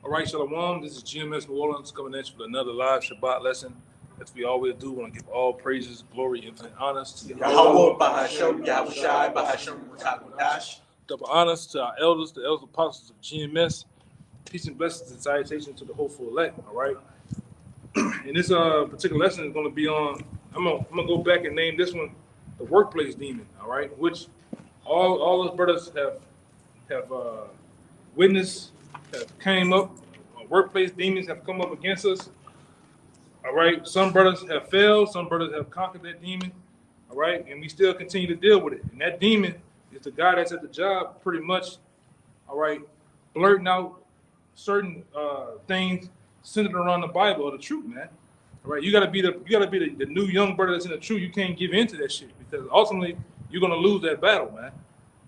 All right, Shalom. This is GMS New Orleans coming at you with another live Shabbat lesson. As we always do, we want to give all praises, glory, infinite honors to Yahweh Bahasham, Yahushai Bahasham Mutakwadash. double honors to our elders, the elders apostles of GMS. Peace and blessings and salutations to the hopeful elect. All right. And this particular lesson is going to be on. I'm gonna go back and name this one the workplace demon. All right, which all those brothers have witnessed, have came up. Workplace demons have come up against us. All right, some brothers have failed, some brothers have conquered that demon. All right, and we still continue to deal with it. And that demon is the guy that's at the job, pretty much. All right, blurting out certain things centered around the Bible or the truth, man. All right, you gotta be the new young brother that's in the truth. You can't give in to that shit because ultimately you're gonna lose that battle, man.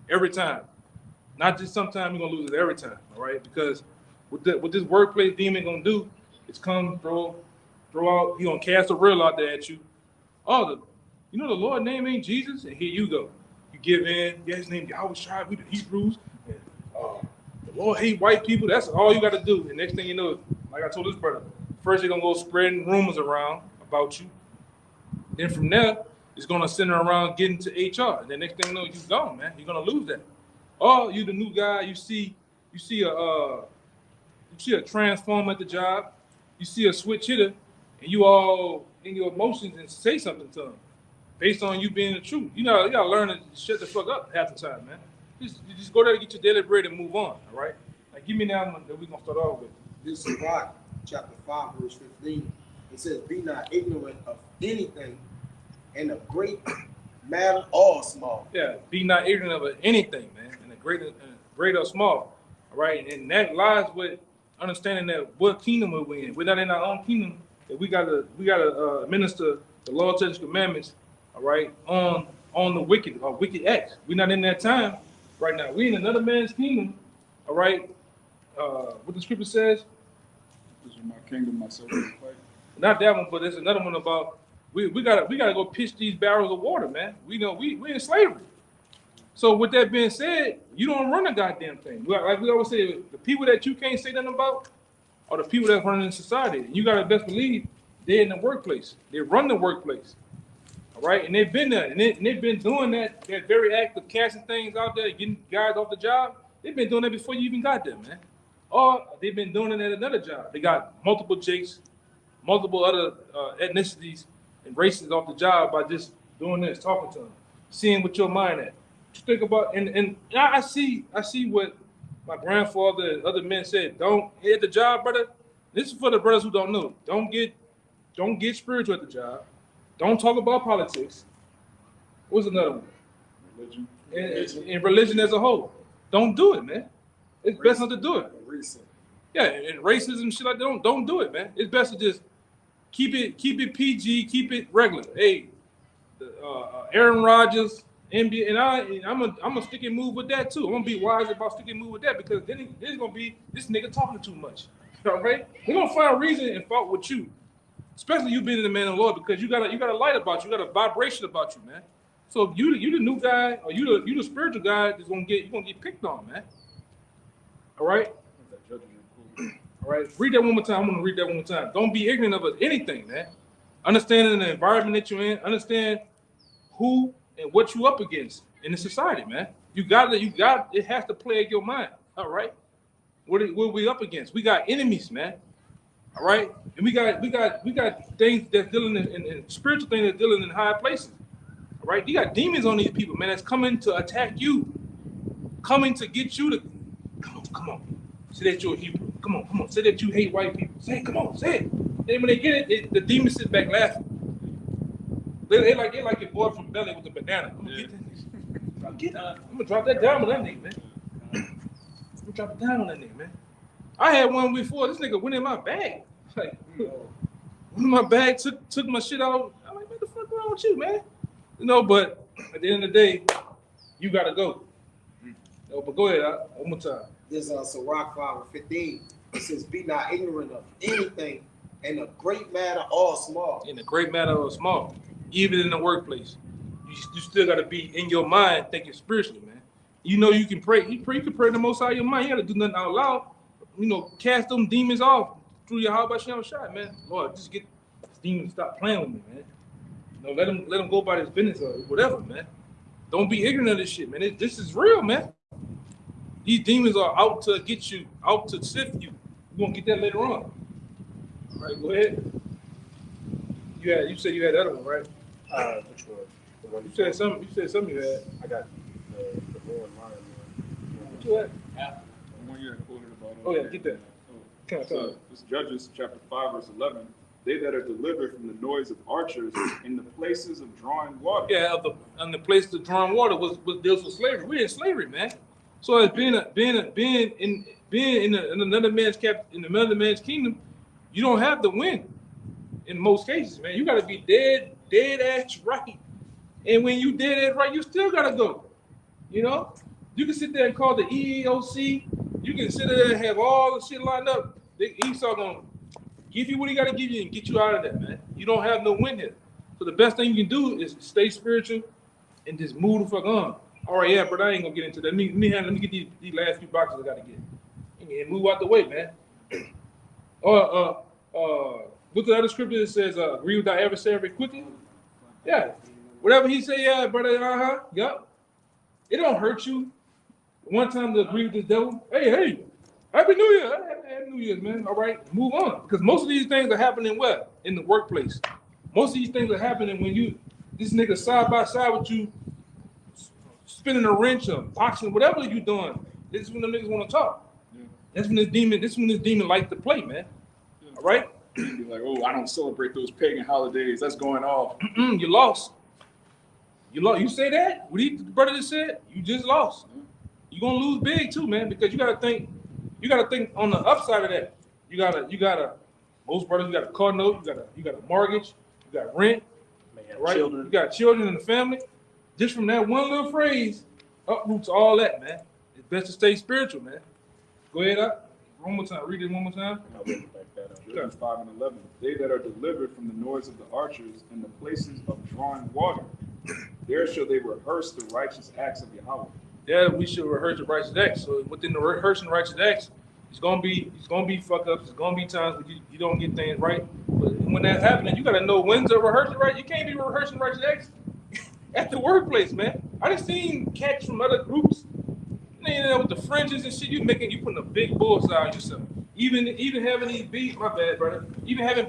Every time, not just sometimes you're gonna lose it every time. All right, because what this workplace demon gonna do is come throw out. He gonna cast a riddle out there at you. Oh, the Lord's name ain't Jesus, and here you go. You give in. Yeah, his name Yahushua. We the Hebrews. And, the Lord hate white people. That's all you got to do. And next thing you know, like I told this brother, first they're gonna go spreading rumors around about you. Then from there, it's gonna center around getting to HR. And then next thing you know, you gone, man. You're gonna lose that. Oh, you the new guy. You see a transformer at the job. You see a switch hitter, and you all in your emotions and say something to them based on you being the truth. You gotta learn to shut the fuck up half the time, man. Just go there, get your daily bread, and move on. All right. Like, give me that one that we're gonna start off with. This is Rock, chapter 5, verse 15. It says, "Be not ignorant of anything, in a great matter or small." Yeah, be not ignorant of anything, man, in a great or small. All right, and that lies with understanding that what kingdom are we in. We're not in our own kingdom. That we gotta minister the law, statutes, commandments. All right, on the wicked acts. We're not in that time right now. We're in another man's kingdom. All right, what the scripture says. This is my kingdom, my soul is fight. Not that one, but there's another one about we gotta go pitch these barrels of water, man. We're in slavery. So with that being said, you don't run a goddamn thing. Like we always say, the people that you can't say nothing about are the people that run in society. And you gotta best believe they're in the workplace. They run the workplace. All right, and they've been there, and they've been doing that very act of casting things out there, getting guys off the job. They've been doing that before you even got there, man. Or they've been doing it at another job. They got multiple jakes, multiple other ethnicities and races off the job by just doing this, talking to them, seeing what your mind at. You think about and I see what my grandfather and other men said. Don't at the job, brother. This is for the brothers who don't know. Don't get spiritual at the job. Don't talk about politics. What's another one? Religion. And religion as a whole. Don't do it, man. It's best not to do it. Yeah, and racism and shit like that. Don't do it, man. It's best to just keep it PG, keep it regular. Hey, Aaron Rodgers, NBA, and I'm a stick and move with that too. I'm gonna be wise about stick and move with that because then there's gonna be this nigga talking too much. All right, they're gonna find a reason and fault with you, especially you being the man of the Lord because you got a light about you, you got a vibration about you, man. So if you the new guy or you the spiritual guy that's gonna get picked on, man. All right. All right, read that one more time. I'm gonna read that one more time. Don't be ignorant of anything, man. Understanding the environment that you're in, understand who and what you up against in the society, man. It has to plague your mind. All right, what we up against? We got enemies, man. All right, and we got things that's dealing in spiritual things that's dealing in high places. All right, you got demons on these people, man. That's coming to attack you, coming to get you to come on. Say that you're a Hebrew. Come on. Say that you hate white people. Say it. Come on. Say it. And when they get it, the demons sit back laughing. They like your boy from Belly with the banana. I'm gonna drop that down on that nigga, man. I'm gonna drop it down on that nigga, man. I had one before. This nigga went in my bag. Like, went in my bag, took my shit out. I'm like, what the fuck wrong with you, man? But at the end of the day, you gotta go. But go ahead, one more time. This is Sirach 5:15. It says, "Be not ignorant of anything, in a great matter or small." In a great matter or small, even in the workplace, you still got to be in your mind thinking spiritually, man. You can pray. You can pray the Most High in your mind. You got to do nothing out loud. cast them demons off through your Yahweh Shem shot, man. Lord, just get this demon to stop playing with me, man. Let him go about his business or whatever, man. Don't be ignorant of this shit, man. This is real, man. These demons are out to get you, out to sift you. We're gonna get that later on. All right, go ahead. You said you had that other one, right? Which one? The one You said something. You said something you had. I got the Lord Lion one. What you had? The one you had quoted about. Oh yeah, get that. Come So on. it's Judges chapter 5, verse 11. They that are delivered from the noise of archers in the places of drawing water. Yeah, the place to drawing water was deals with slavery. We're in slavery, man. So as being in another man's kingdom, you don't have to win. In most cases, man, you got to be dead ass right. And when you dead ass right, you still gotta go. You can sit there and call the EEOC. You can sit there and have all the shit lined up. Esau gonna give you what he gotta give you and get you out of that, man. You don't have no win here. So the best thing you can do is stay spiritual and just move the fuck on. All right, yeah, but I ain't gonna get into that. Let me get these last few boxes I gotta get and move out the way, man. Look at the other scripture that says, agree with thy adversary quickly. Yeah. Whatever he say, yeah, brother, yup. It don't hurt you. One time to agree with the devil. Hey, Happy New Year. Happy New Year, man. All right, move on. Because most of these things are happening where? In the workplace. Most of these things are happening when this nigga side by side with you, spinning a wrench or boxing, whatever you doing. This is when the niggas want to talk. Yeah. This when this demon like to play, man. Yeah. All right? Be like, oh, I don't celebrate those pagan holidays. That's going off. You lost. You say that? What the brother just said? You just lost. You're gonna lose big too, man, because you gotta think on the upside of that. You gotta most brothers, you got a car note, you got a mortgage, you got rent, right? Children. You got children in the family. Just from that one little phrase, uproots all that, man. It's best to stay spiritual, man. Go ahead up. One more time. Read it one more time. I'll bring it back that up. Judges 5 and 11. They that are delivered from the noise of the archers in the places of drawing water, there shall they rehearse the righteous acts of Yahweh. Yeah, we should rehearse the righteous acts. So within the rehearsing the righteous acts, it's gonna be fuck ups. It's gonna be times when you don't get things right. But when that's happening, you gotta know when to rehearse it right. You can't be rehearsing righteous acts at the workplace, man. I done seen cats from other groups. With the fringes and shit, you putting a big bullseye on yourself. Even having these beads, my bad, brother.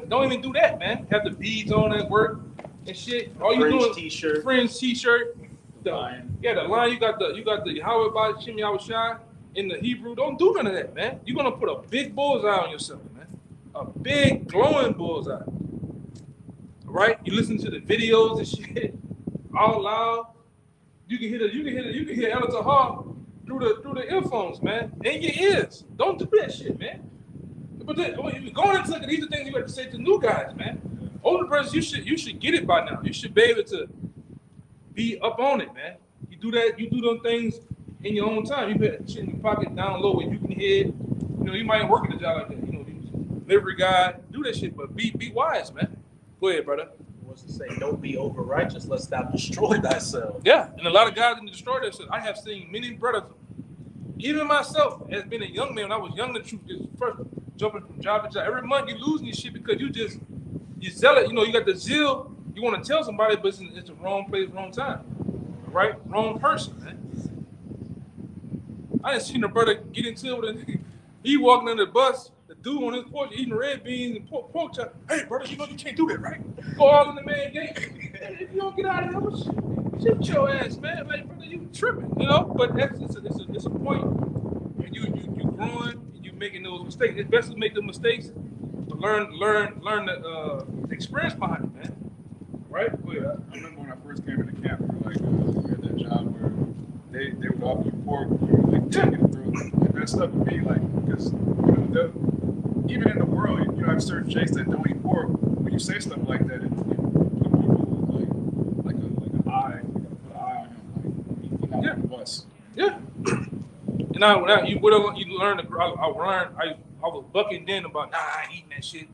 Don't even do that, man. Have the beads on at work and shit. All you doing T-shirt. Fringe t-shirt. The lion. Yeah, the line. You got the Yahweh by Shem Yahweh Shai in the Hebrew. Don't do none of that, man. You're gonna put a big bullseye on yourself, man. A big glowing bullseye. All right. You listen to the videos and shit all loud. You can hear Ella Tahar through the earphones, man, and your ears. Don't do that shit, man. But then, going into these are things you have to say to new guys, man. Older brothers, you should get it by now. You should be able to be up on it, man. You do that. You do them things in your own time. You put that shit in your pocket down low where you can hear it. You might work at a job like that. Delivery guy, do that shit, but be wise, man. Go ahead, brother. What's to say? Don't be over righteous, lest thou destroy thyself. Yeah, and a lot of guys can destroy themselves. I have seen many brothers, even myself, as being a young man, when I was young, the truth is first jumping from job to job. Every month you losing your shit because you zealot. You got the zeal. You want to tell somebody, but it's the wrong place, wrong time, right? Wrong person, man. I didn't seen a brother get into it with a nigga. He walking under the bus. The dude on his porch eating red beans and pork chop. Hey, brother, you can't do that, right? Go all in the man gate. If you don't get out of here, shit your ass, man. Like, brother, you tripping, But it's a point when you growing and you making those mistakes. It's best to make the mistakes, but learn the experience behind it, man. Right? Go ahead. I remember when I first came into camp, we had that job where they would offer you pork, like take it through. And that stuff would be like, because even in the world, have certain jakes that don't eat pork. When you say stuff like that, it put people like an eye, put an eye on him, like he's not one of us. Yeah. And now you learn. I was bucking then about I ain't eating that shit.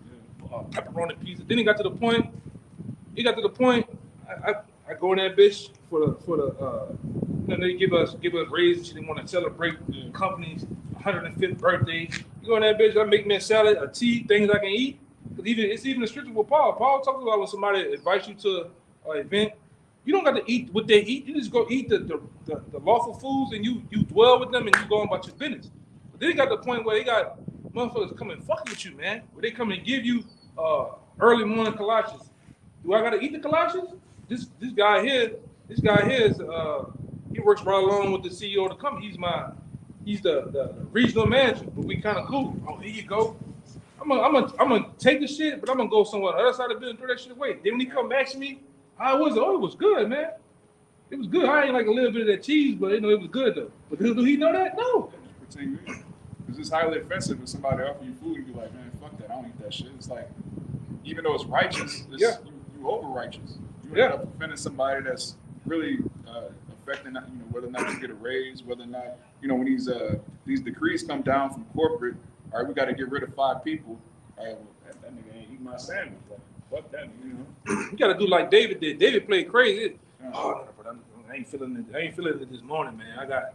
Pepperoni pizza. Then it got to the point. I go in that bitch for the they give us raises. They want to celebrate the company's 105th birthday. go in that bitch, I make me a salad, a tea, things I can eat. Cause it's even restricted with Paul. Paul talks about when somebody invites you to an event, you don't got to eat what they eat. You just go eat the lawful foods and you dwell with them and you go on about your business. But then they got the point where they got motherfuckers come and fuck with you, man. Where they come and give you early morning kolaches. Do I gotta eat the kolaches? This guy here is he works right along with the CEO of the company. He's the regional manager, but we kind of cool. Oh, here you go. I'm gonna take the shit, but I'm gonna go somewhere on the other side of the building and throw that shit away. Then when he come back to me, how was it? Oh, it was good, man. It was good. I ain't like a little bit of that cheese, but it was good though. But do he know that? No. Because it's highly offensive if somebody offer you food and you be like, man, fuck that, I don't eat that shit. It's like, even though it's righteous, you over righteous. You end up offending somebody that's really affecting, whether or not you get a raise, whether or not, when these decrees come down from corporate, all right, we got to get rid of 5 people. All right, well, that nigga ain't eating my sandwich. Like, fuck that, You got to do like David did. David played crazy. Oh, but I ain't feeling it this morning, man. I got,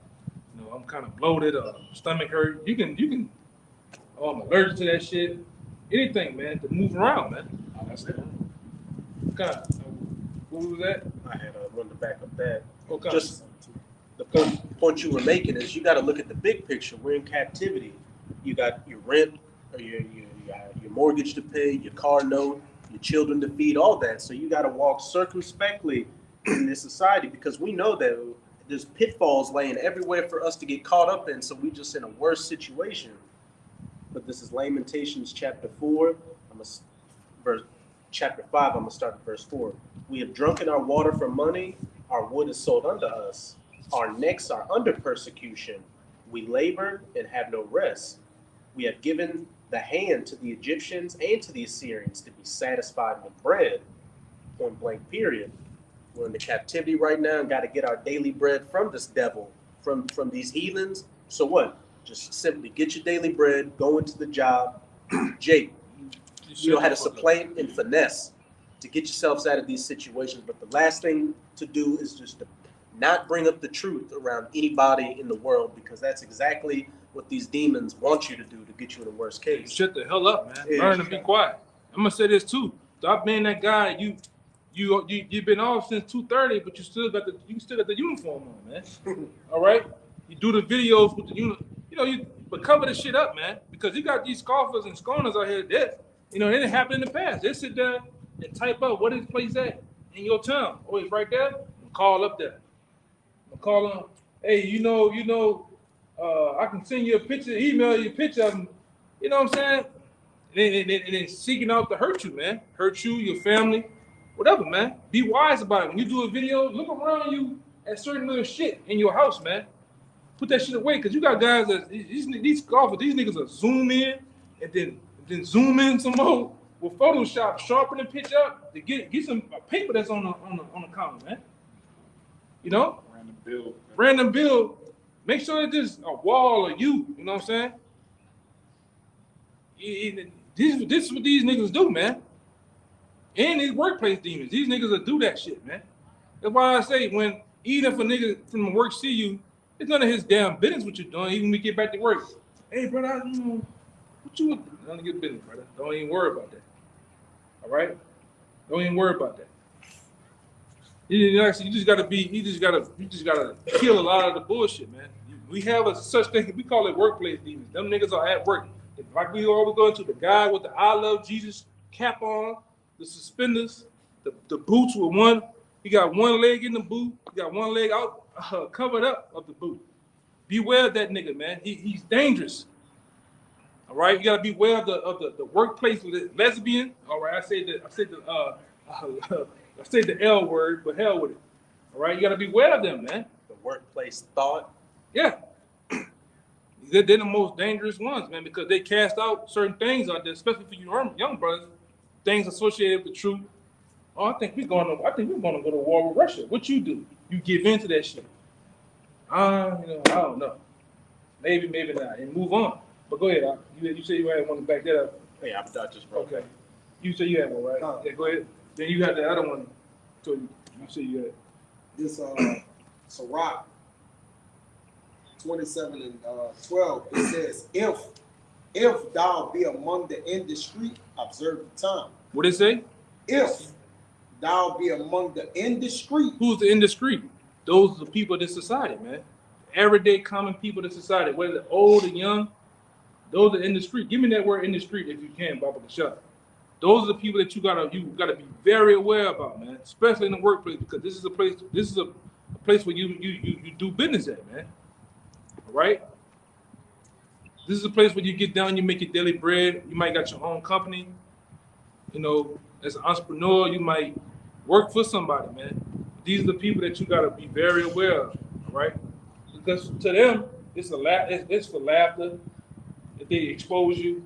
I'm kind of bloated, stomach hurt. You can. Oh, I'm allergic to that shit. Anything, man, to move around, man. Oh, that's it. Kind of. What was that? I had run the back of that. Okay. Just the point you were making is you got to look at the big picture. We're in captivity. You got your rent, or you got your mortgage to pay, your car note, your children to feed, all that. So you got to walk circumspectly in this society because we know that there's pitfalls laying everywhere for us to get caught up in. So we just in a worse situation. But this is Lamentations chapter 4. Chapter 5. I'm gonna start at verse 4. We have drunken our water for money. Our wood is sold unto us. Our necks are under persecution. We labor and have no rest. We have given the hand to the Egyptians and to the Assyrians to be satisfied with bread. Point blank, period. We're in the captivity right now and got to get our daily bread from this devil, from these heathens. So what? Just simply get your daily bread, go into the job. Jake, you know how to supplant and finesse to get yourselves out of these situations. But the last thing to do is just to not bring up the truth around anybody in the world, because that's exactly what these demons want you to do to get you in the worst case. Shut the hell up, man. Learn to be quiet. I'm gonna say this too. Stop being that guy. You've been off since 2:30, but you still got the uniform on, man. All right. You do the videos with the uniform. But cover the shit up, man, because you got these scoffers and scorners out here that it didn't happen in the past. They sit there and type up what is place at in your town. Oh, it's right there. Call up there. Call them. Hey, I can send you a picture, email you a picture of them. You know what I'm saying? And then seeking out to hurt you, man. Hurt you, your family, whatever, man. Be wise about it. When you do a video, look around you at certain little shit in your house, man. Put that shit away, because you got guys that these golfers, these niggas are zoom in and then zoom in some more with Photoshop, sharpen the picture up to get some paper that's on the counter, man. Random bill. Make sure that there's a wall or you know what I'm saying? This is what these niggas do, man. And these workplace demons. These niggas will do that shit, man. That's why I say even if a nigga from the work see you, it's none of his damn business what you're doing, even when we get back to work. Hey, brother, what you none of your business, brother. Don't even worry about that. All right? Don't even worry about that. You just gotta kill a lot of the bullshit, man. We have a such thing, we call it workplace demons. Them niggas are at work. Like we always go into the guy with the I love Jesus cap on, the suspenders, the boots with one. He got one leg in the boot. He got one leg out, covered up of the boot. Beware of that nigga, man. He's dangerous. All right, you gotta beware of the workplace lesbian. All right, I say the L word, but hell with it. All right, you gotta beware of them, man. The workplace thought. Yeah, they're the most dangerous ones, man, because they cast out certain things out there, especially for you young brothers, things associated with truth. Oh, I think we're gonna go to war with Russia. What you do? You give in to that shit. I don't know. Maybe not, and move on. But go ahead. You said you had one to back that up. Yeah, I just broke. Okay. You said you had one, right? Yeah, go ahead. Then you got the other one. So you said you had This Sirach 27 and 12. It says, if If thou be among the indiscreet, observe the time. What did it say? If thou be among the indiscreet, Who's the indiscreet? Those are the people in this society, man. Everyday common people in this society, whether old or young, those are indiscreet. Give me that word indiscreet if you can, Baba Kashaf. Those are the people that you gotta be very aware about, man. Especially in the workplace, because this is a place where you do business at, man. All right? This is a place where you get down, you make your daily bread. You might got your own company. You know, as an entrepreneur, you might work for somebody, man. These are the people that you gotta be very aware of, all right? Because to them, it's for laughter. If they expose you,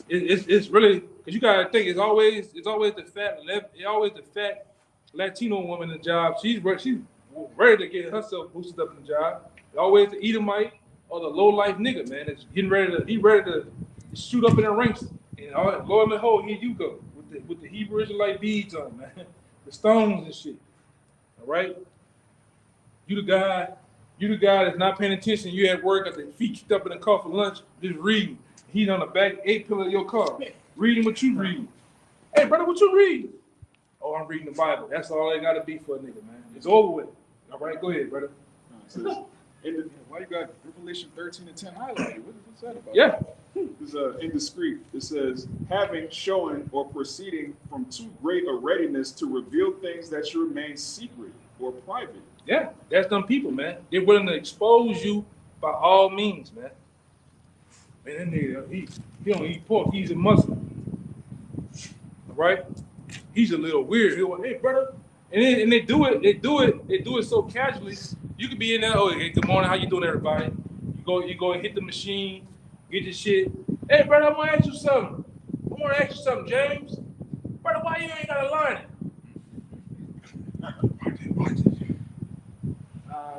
it's really, because you gotta think it's always the fat Latino woman in the job. She's ready to get herself boosted up in the job. It's always the Edomite or the low life nigga, man. That's ready to shoot up in the ranks. And lo and behold, here you go with the Hebrew Israelite beads on, man, the stones and shit. All right, you the guy that's not paying attention. You at work, got the feet kicked up in the car for lunch, just reading. He's on the back 8 pillar of your car, reading what you reading. Hey, brother, what you reading? Oh, I'm reading the Bible. That's all they got to be for a nigga, man. It's over with. All right, go ahead, brother. Why you got Revelation 13 and 10 highlighted? What's that about? Yeah. This is indiscreet. It says, having, showing, or proceeding from too great a readiness to reveal things that should remain secret or private. Yeah, that's them people, man. They're willing to expose you by all means, man. Man, that nigga, he don't eat pork. He's a Muslim. All right? He's a little weird. He'll go, hey, brother. And they do it so casually. You could be in there, oh, hey, good morning, how you doing, everybody? You go and hit the machine, get your shit. Hey, brother, I want to ask you something. James. Brother, why you ain't got a line?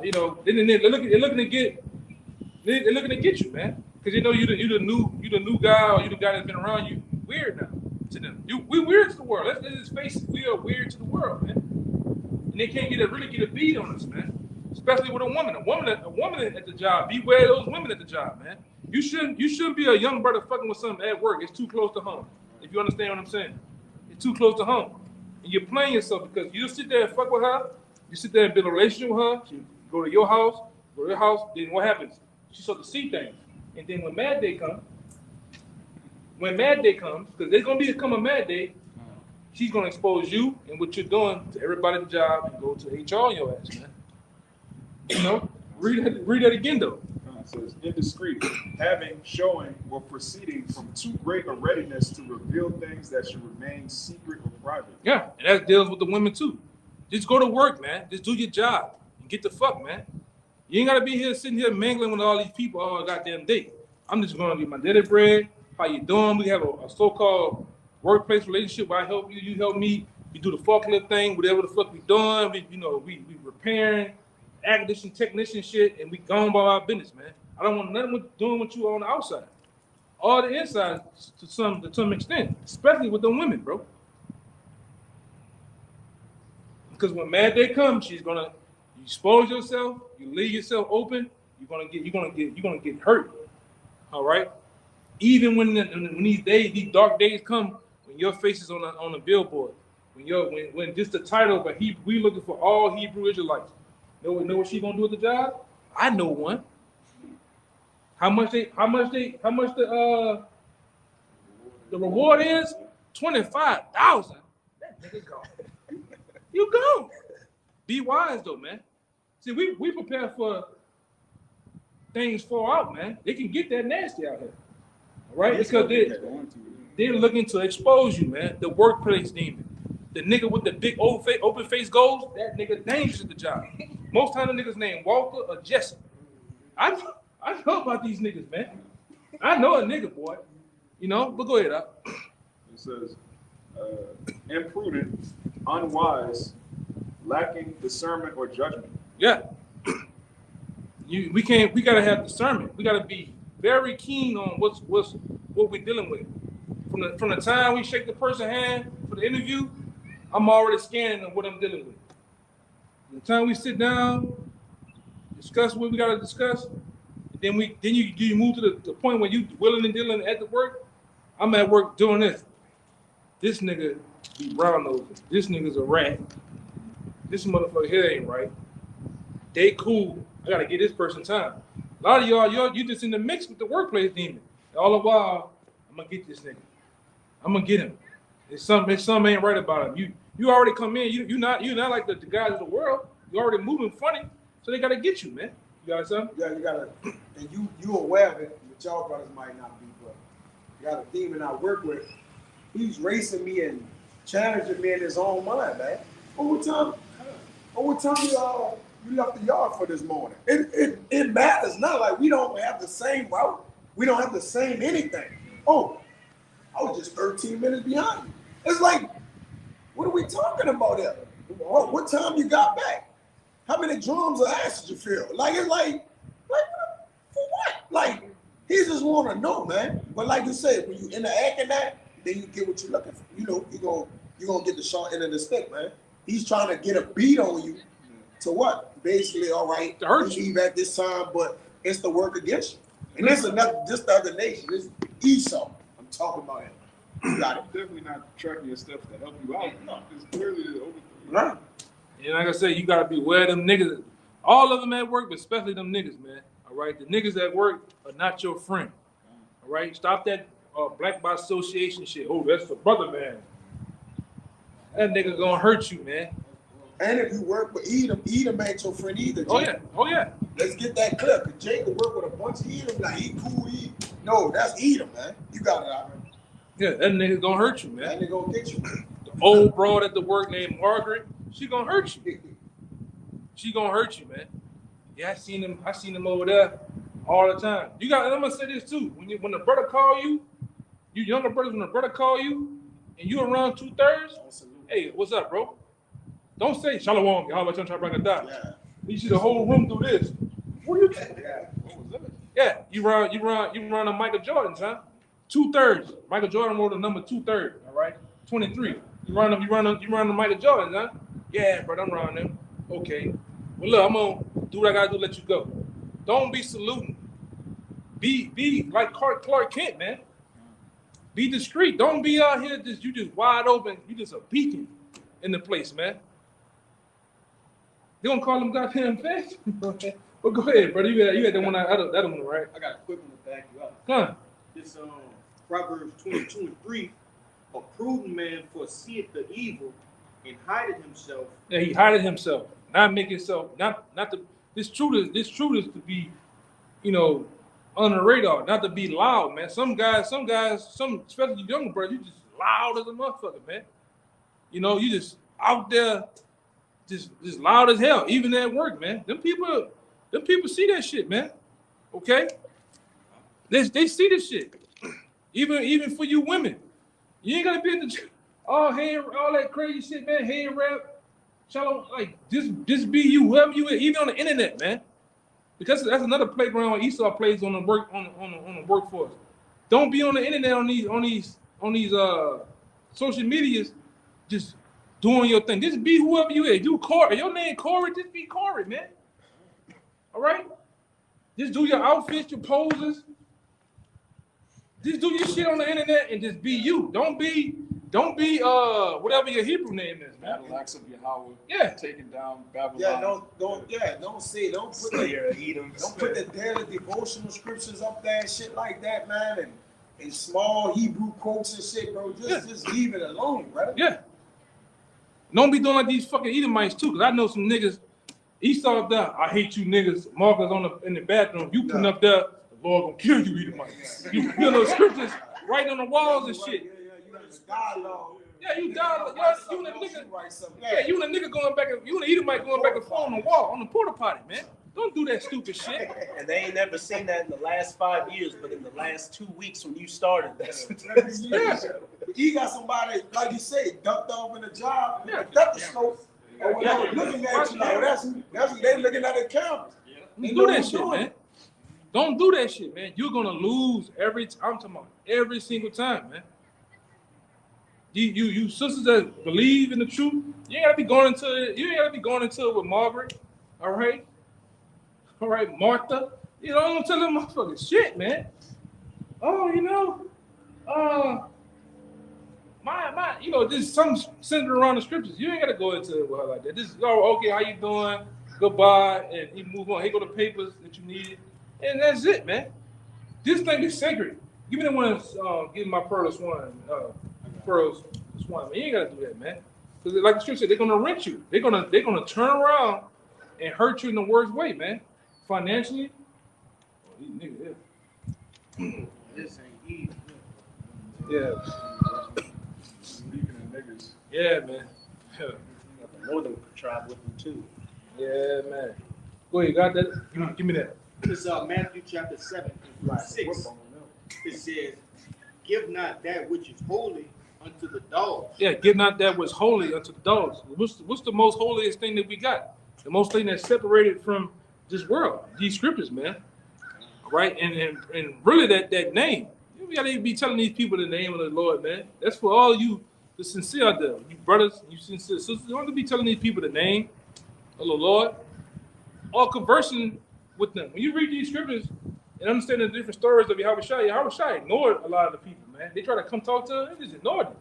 You know, they're looking to get you, man, because you know you the new guy, or you the guy that's been around you. Weird now to them. We weird to the world. Let's just face it. We are weird to the world, man. And they can't really get a beat on us, man. Especially with a woman. A woman at the job. Beware those women at the job, man. You shouldn't be a young brother fucking with something at work. It's too close to home. If you understand what I'm saying, it's too close to home, and you're playing yourself because you sit there and fuck with her. You sit there and build a relationship with her. She go to your house. Then what happens? She start to see things, and then when Mad Day comes, because there's gonna come a Mad Day, she's gonna expose you and what you're doing to everybody at the job and go to HR on your ass, man. You know, read that again though. It says indiscreet, having, showing, or proceeding from too great a readiness to reveal things that should remain secret or private. Yeah, and that deals with the women too. Just go to work, man. Just do your job and get the fuck, man. You ain't gotta be here sitting here mingling with all these people all goddamn day. I'm just gonna get my daily bread. How you doing? We have a so-called workplace relationship where I help you, you help me. We do the forklift thing, whatever the fuck we doing. We repairing, acquisition, technician shit, and we gone about our business, man. I don't want nothing doing with you on the outside. All the inside to some extent, especially with the women, bro. Because when Mad Day comes, she's gonna expose yourself. You leave yourself open. You're gonna get hurt. All right. Even when these dark days come, when your face is on the billboard, when just the title, but we looking for all Hebrew Israelites. Know what she gonna do at the job? I know one. How much the reward is? 25,000. That nigga gone. You go. Be wise though, man. See, we prepare for things far out, man. They can get that nasty out here. All right? Because they're looking to expose you, man. The workplace demon. The nigga with the big open face goals, that nigga dangerous at the job. Most time the niggas named Walter or Jesse. I know about these niggas, man. I know a nigga, boy. You know, but go ahead, up. It says, imprudent, unwise, lacking discernment or judgment. Yeah. We gotta have discernment. We gotta be very keen on what we're dealing with. From the time we shake the person's hand for the interview, I'm already scanning on what I'm dealing with. From the time we sit down, discuss what we gotta discuss, then you move to the point where you willing and dealing at the work. I'm at work doing this. This nigga be brown nosing. This nigga's a rat. This motherfucker here ain't right. They cool. I gotta give this person time. A lot of y'all, you just in the mix with the workplace demon. All the while, I'm gonna get this nigga. I'm gonna get him. It's something ain't right about him. You already come in. You're not like the guys of the world. You already moving funny, so they gotta get you, man. You got something? Yeah, you gotta, and you aware of it, but y'all brothers might not be, but you got a demon I work with. He's racing me and challenging me in his own mind, man. What time you left the yard for this morning? It matters not like we don't have the same route. We don't have the same anything. Oh, I was just 13 minutes behind you. It's like, what are we talking about here? What time you got back? How many drums of acid you feel? Like, it's like for what? Like, he just want to know, man. But like you said, when you interact in that, then you get what you're looking for. You know, you're gonna get the short end of the stick, man. He's trying to get a beat on you to what? Basically, all right, to hurt you. leave at this time, but it's the work against you. And this is another, just the other nation. This is Esau. I'm talking about it. You got it. Definitely not tracking your stuff to help you out. No, it's clearly the over. Right. And like I said, you gotta be aware of them niggas. All of them at work, but especially them niggas, man. All right, the niggas at work are not your friend. All right, stop that black by association shit. Oh, that's the brother, man. That nigga gonna hurt you, man. And if you work with Edom ain't your friend either. Oh yeah, oh yeah. Let's get that clear. Cause Jacob work with a bunch of Edom. Like, he cool, no, that's Edom, man. You got it out. Yeah, that nigga gonna hurt you, man. That nigga gonna get you. The old broad at the work named Margaret, she gonna hurt you. She gonna hurt you, man. Yeah, I seen them over there all the time. You got, and I'm gonna say this too. When the brother call you, you younger brothers, when the brother call you, and you around 2/3, hey, what's up, bro? Don't say shalom. How about you trying to bring it down? Yeah. You see the whole room do this. What are you doing? Yeah. Yeah, you run a Michael Jordan, huh? 2/3. Michael Jordan wrote the number 2/3. All right, 23. You run the Michael Jordan, huh? Yeah, bro, I'm running them. Okay. Well, look, I'm gonna do what I gotta do. Let you go. Don't be saluting. Be like Clark Kent, man. Be discreet. Don't be out here just wide open. You just a beacon in the place, man. You gonna call them goddamn facts? Well, go ahead, brother. You had the one that one, right? I got a quick one to back you up. Huh? This Proverbs 22:3, a prudent man foreseeth the evil and hideth himself. Yeah, he hided himself, not make himself, not the. This truth is to be, on the radar, not to be loud, man. Some guys, especially younger brothers, you just loud as a motherfucker, man. You just out there, just loud as hell, even at work, man. Them people see that shit, man. Okay, they see this shit. Even for you women, you ain't gotta be in the all that crazy shit, man. Hey, rap, shalom, like just be you, whoever you is, even on the internet, man. Because that's another playground where Esau plays on the workforce. Don't be on the internet on these social medias, just doing your thing. Just be whoever you is. You Corey, your name Corey, just be Corey, man. All right, just do your outfits, your poses. Just do your shit on the internet and just be you. Don't be whatever your Hebrew name is, man. Battle axe of Yahweh. Yeah. Taking down Babylon. Yeah, don't put the daily devotional scriptures up there and shit like that, man, and small Hebrew quotes and shit, bro. Just leave it alone, brother. Yeah. Don't be doing like these fucking Edomites too, because I know some niggas. Esau up there, I hate you niggas. Marcus in the bathroom. You putting up there, the Lord gonna kill you, Edomites. You feel those scriptures right on the walls and shit. Dialogue. Yeah, you dialogue. You and the nigga. Yeah, you and the nigga going back. You and the Edomite going back and forth on the wall on the porta potty, man. Don't do that stupid shit. And they ain't never seen that in the last 5 years, but in the last 2 weeks when you started, that's Yeah. He got somebody, like you say, ducked off in a job, Yeah. ducked the scope, or whatever, looking at you like, that's what they looking at the cameras. Don't do that shit, man. Don't do that shit, man. You're gonna lose every time. I'm talking about every single time, man. You sisters that believe in the truth, you ain't gotta be going into it with Margaret, all right, Martha. You know, don't tell them motherfucking shit, man. Oh, you know, my, you know, there's some centered around the scriptures. You ain't gotta go into it with her like that. This is, oh, okay, how you doing? Goodbye, and you move on. Here go the papers that you need, and that's it, man. This thing is sacred. Give me the one give my pearl of swine, pearls of swine. Man, you ain't gotta do that, man. Because like the scripture said, they're gonna rent you. They're gonna turn around and hurt you in the worst way, man. Financially. Oh, these niggas, yeah. This ain't easy. Yeah. Even the niggas. Yeah, man. The Northern tribe with them too. Yeah, man. Go ahead, got that? Give me that. It's Matthew chapter 7 and verse 6. It says, give not that which is holy unto the dogs. Yeah, give not that was holy unto the dogs. What's the most holiest thing that we got? The most thing that's separated from this world, these scriptures, man. Right? And really that name. You gotta be telling these people the name of the Lord, man. That's for all you, the sincere out there. You brothers, you sincere sisters, you want to be telling these people the name of the Lord. Or conversing with them. When you read these scriptures and understand the different stories of Yahweh Shai ignored a lot of the people, man. They try to come talk to him, they just ignored them.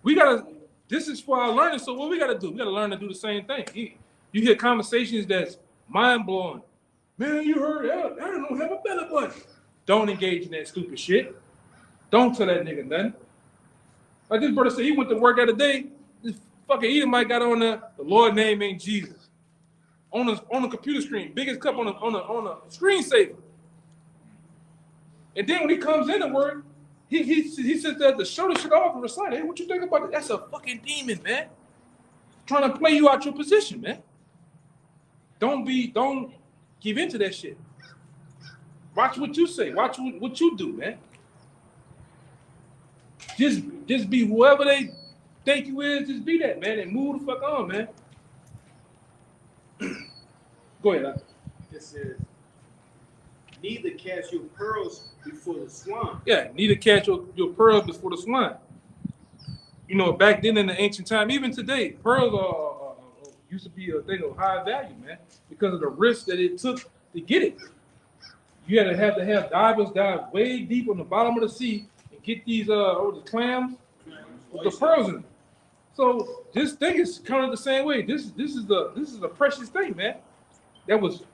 We gotta, this is for our learning, so what we gotta do? We gotta learn to do the same thing. You hear conversations that's mind-blowing. Man, you heard that? I don't have a belly button. Don't engage in that stupid shit. Don't tell that nigga nothing. Like this brother said, he went to work the other day. This fucking Edomite got on there. The Lord's name ain't Jesus. On the computer screen, biggest cup on a screensaver. And then when he comes in to work, he sits there to show the shit off and recite. Hey, what you think about that? That's a fucking demon, man. Trying to play you out your position, man. Don't give into that shit. Watch what you say. Watch what you do, man. Just be whoever they think you is. Just be that, man, and move the fuck on, man. Go ahead. It says, neither cast your pearls before the swine. Yeah, neither catch your pearls before the swine. You know, back then in the ancient time, even today, pearls used to be a thing of high value, man, because of the risk that it took to get it. You had to have divers dive way deep on the bottom of the sea and get these the clams with the pearls in them. So this thing is kind of the same way. This is a precious thing, man, that was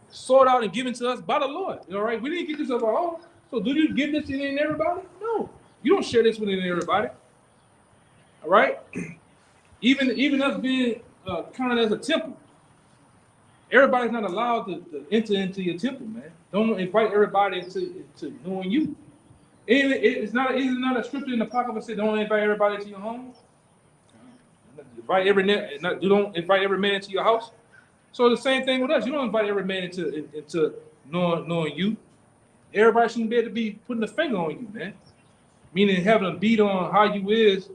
sought out and given to us by the Lord. You know, right? We didn't get this of our own. So do you give this to any and everybody? No, you don't share this with any and everybody. All right. Even us being counted as a temple, everybody's not allowed to enter into your temple, man. Don't invite everybody into knowing you. It's not a scripture in the Apocrypha that says don't invite everybody to your home. Don't invite every man into your house. So the same thing with us. You don't invite every man into knowing you. Everybody shouldn't be able to be putting a finger on you, man. Meaning having a beat on how you is,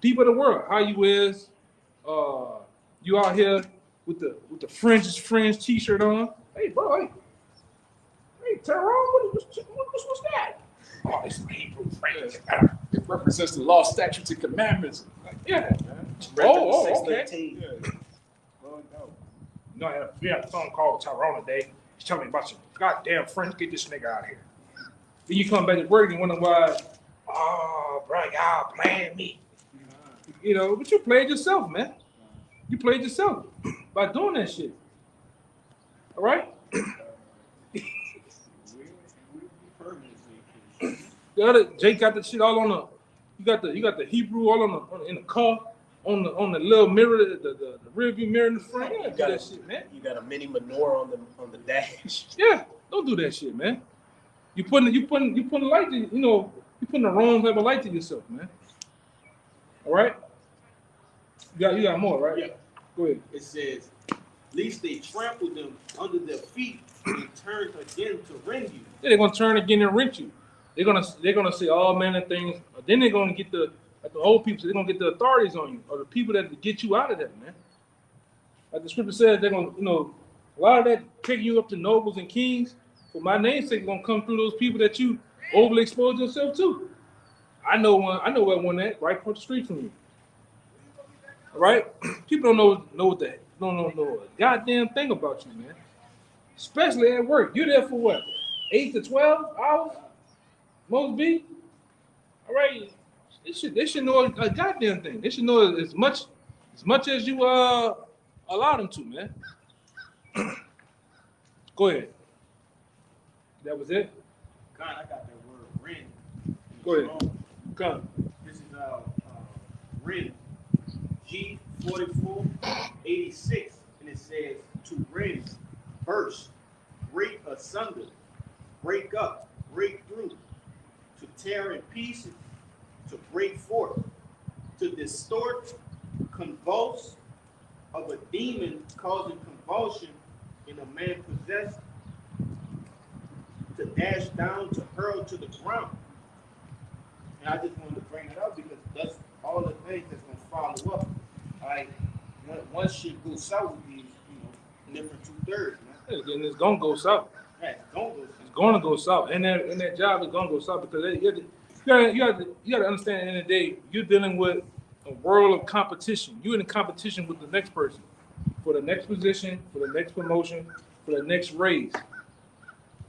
people of the world, how you is, you out here with the fringe t-shirt on. Hey, bro, hey, Tyrone, what's that? Oh, it's my Hebrew fringe. It represents the law, statutes, and commandments. Like, Yeah. man. Oh, okay. 6:13. Yeah. You know, we had a phone call with Tyrone today. He's telling me about some goddamn friends. Get this nigga out of here. Then you come back to work and wonder why, oh, bro, y'all playing me. You know, but you played yourself, man. You played yourself by doing that shit. All right? The other Jake got the shit all on the. You got the Hebrew all in the car, on the little mirror, the rear view mirror in the front. Yeah, do that shit, man. You got a mini menorah on the dash. Yeah, don't do that shit, man. You putting light to, you know, you putting the wrong type of light to yourself, man. All right. You got more, right? Yeah. Go ahead. It says, lest they trample them under their feet and turn again to rend you. Yeah, they're gonna turn again and rent you. They're gonna say all manner of things. Then they're gonna get the old people. So they're gonna get the authorities on you, or the people that get you out of that, man. Like the scripture says, they're gonna, you know, a lot of that taking you up to nobles and kings. For my namesake, gonna come through those people that you overly exposed yourself to. I know where one at right across the street from you. All right, people don't know a goddamn thing about you, man. especially at work. You're there for what? 8 to 12 hours, most be. All right, they should know a goddamn thing. They should know as much as you allow them to, man. Go ahead. That was it. God, I got that word rend. Go ahead. Come. This is rend. G4486, and it says to rend, burst, break asunder, break up, break through, to tear in pieces, to break forth, to distort, convulse, of a demon causing convulsion in a man possessed, to dash down, to hurl to the ground. And I just wanted to bring it up because that's all the things that's gonna follow up. Like one shit goes south with these, different 2/3, man. And it's gonna go south. Yeah, it's gonna go south. It's gonna go south, and that job is gonna go south because you got to understand. At the end of the day, you're dealing with a world of competition. You're in competition with the next person for the next position, for the next promotion, for the next raise.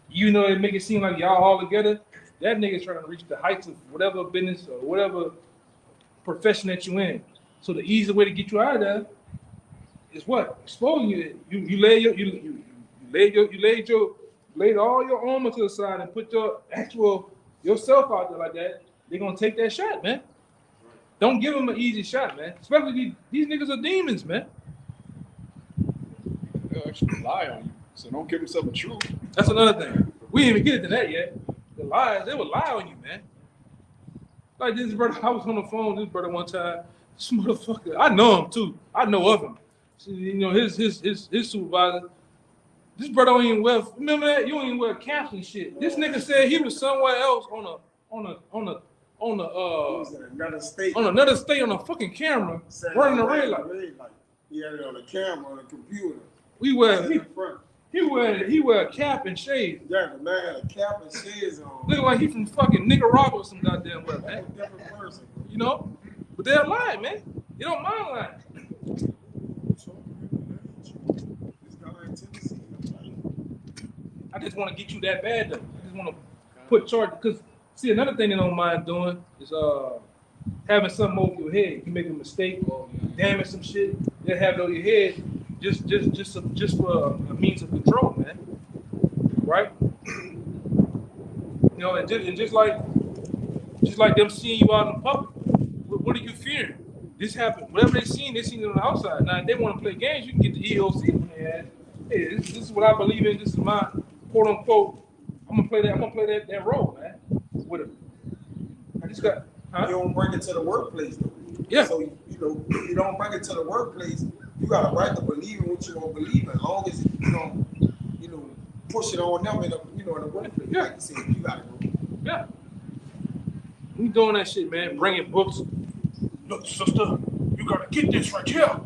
You know, it make it seem like y'all all together. That nigga's trying to reach the heights of whatever business or whatever profession that you in. So the easy way to get you out of there is what? Exposing you. You laid all your armor to the side and put yourself out there like that. They're gonna take that shot, man. Don't give them an easy shot, man. Especially these niggas are demons, man. They'll actually lie on you, so don't give yourself a truth. That's another thing. We didn't even get into that yet. The lies, they will lie on you, man. Like this brother, I was on the phone with this brother one time. This motherfucker, I know him too. I know of him. You know, his supervisor. This brother don't even wear, remember that? You don't even wear caps and shit. This nigga said he was somewhere else on another state. On another state on a fucking camera, running a red light. He had it on the camera on the computer. He wear a cap and shades. Yeah, the man had a cap and shades on. Looking like he from fucking Nicaragua or some goddamn way, man. Different person. You know? But they'll lie, man. You don't mind lying. I just want to get you that bad though. I just want to put charge because see another thing they don't mind doing is having something over your head. You make a mistake or damage some shit, they'll have it over your head just for a means of control, man. Right? You know, and just like them seeing you out in public, what are you fearing? This happened. Whatever they seen it on the outside. Now, if they want to play games, you can get the EOC in their ass. Hey, this is what I believe in. This is my quote unquote. I'm gonna play that role, man. With it. I just got. Huh? You don't bring it to the workplace, though. Yeah. So you don't bring it to the workplace. You got a right to believe in what you don't believe in, as long as you don't, push it on them in the workplace. Yeah. Like you said, you got to go. Yeah. We doing that shit, man. Bringing books. Look, sister, you gotta get this right here.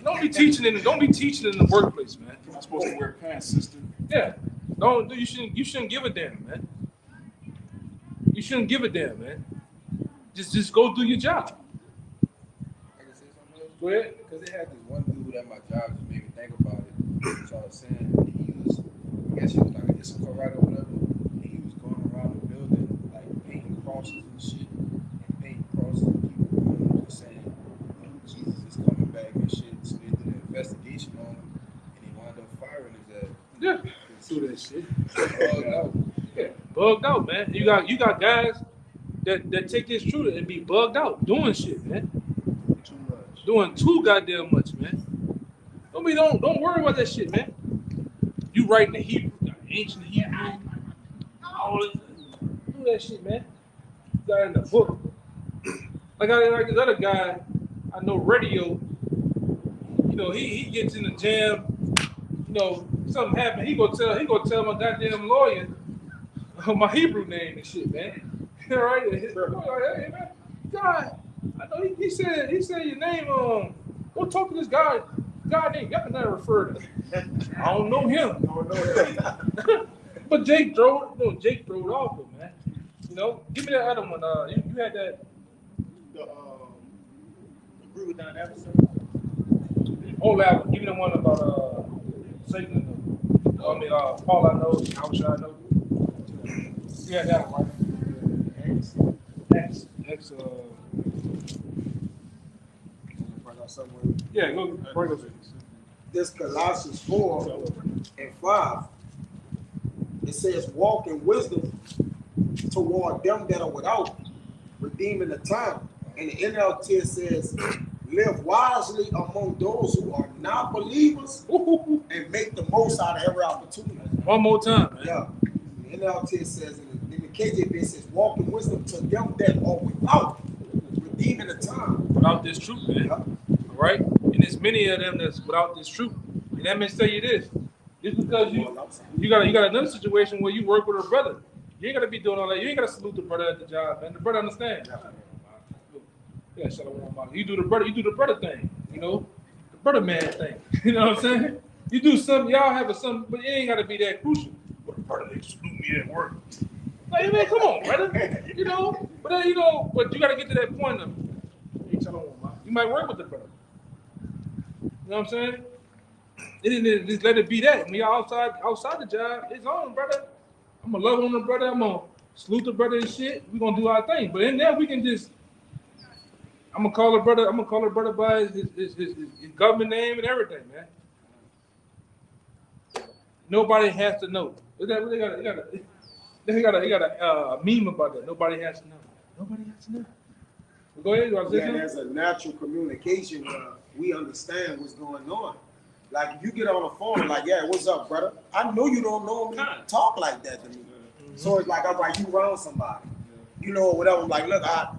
Don't be teaching in the workplace, man. You're not supposed to wear pants, sister. Yeah. You shouldn't give a damn, man. You shouldn't give a damn, man. Just go do your job. I can say something else? Go ahead. Because they had this one dude at my job just made me think about it. So I was saying I guess he was like an Issachar writer or whatever. And he was going around the building like painting crosses and shit. And painting crosses and people just saying, Jesus is coming back and shit. So they did an investigation on him and they wound up firing his ass. Yeah. Do that shit. Bugged out. Yeah. Bugged out, man. You got guys that take this true and be bugged out doing shit, man. Too much. Doing too goddamn much, man. Don't worry about that shit, man. You writing the Hebrew, the ancient Hebrew, all this. Do that shit, man. Got in the book. Like this other guy, I know radio. He gets in the jam. Something happened. He go tell my goddamn lawyer my Hebrew name and shit, man. All right, hey, man, God, I know he said your name. Go talk to this guy. God name. Y'all can never refer to. I don't know him. But Jake drove it off him, man. Give me that other one. You had that. The agree with that episode. Oh, give me the one about Satan I mean, Paul I know, Outside I know. Yeah, that one, right? X, yeah, go bring us. This Colossians 4:5. It says, walk in wisdom toward them that are without, redeeming the time. And the NLT says, live wisely among those who are not believers and make the most out of every opportunity. One more time, man. Yeah. The NLT says, in the KJV it says, walk in wisdom to them that are without, redeeming the time. Without this truth, man. Yeah. All right? And there's many of them that's without this truth. And that may tell you this. Just because you got another situation where you work with a brother. You ain't gotta be doing all that. You ain't gotta salute the brother at the job, man. The brother understands. Yeah, you do the brother thing, you know, the brother man thing. You know what I'm saying? You do something, y'all have something, but it ain't gotta be that crucial. But the brother, they salute me at work. Like, man, come on, brother. You know, but you gotta get to that point of, you might work with the brother. You know what I'm saying? It didn't just let it be that. When y'all outside the job, it's on, brother. I'm gonna love on the brother. I'm gonna salute the brother and shit. We're gonna do our thing. But in there, we can just. I'm gonna call the brother by his government name and everything, man. Nobody has to know. They got a meme about that. Nobody has to know. Nobody has to know. Go ahead. Yeah, there's a natural communication where we understand what's going on. Like if you get on the phone, like, yeah, what's up, brother? I know you don't know me. Talk like that to me. So it's like, all right, you around somebody, you know, whatever. Like, look, I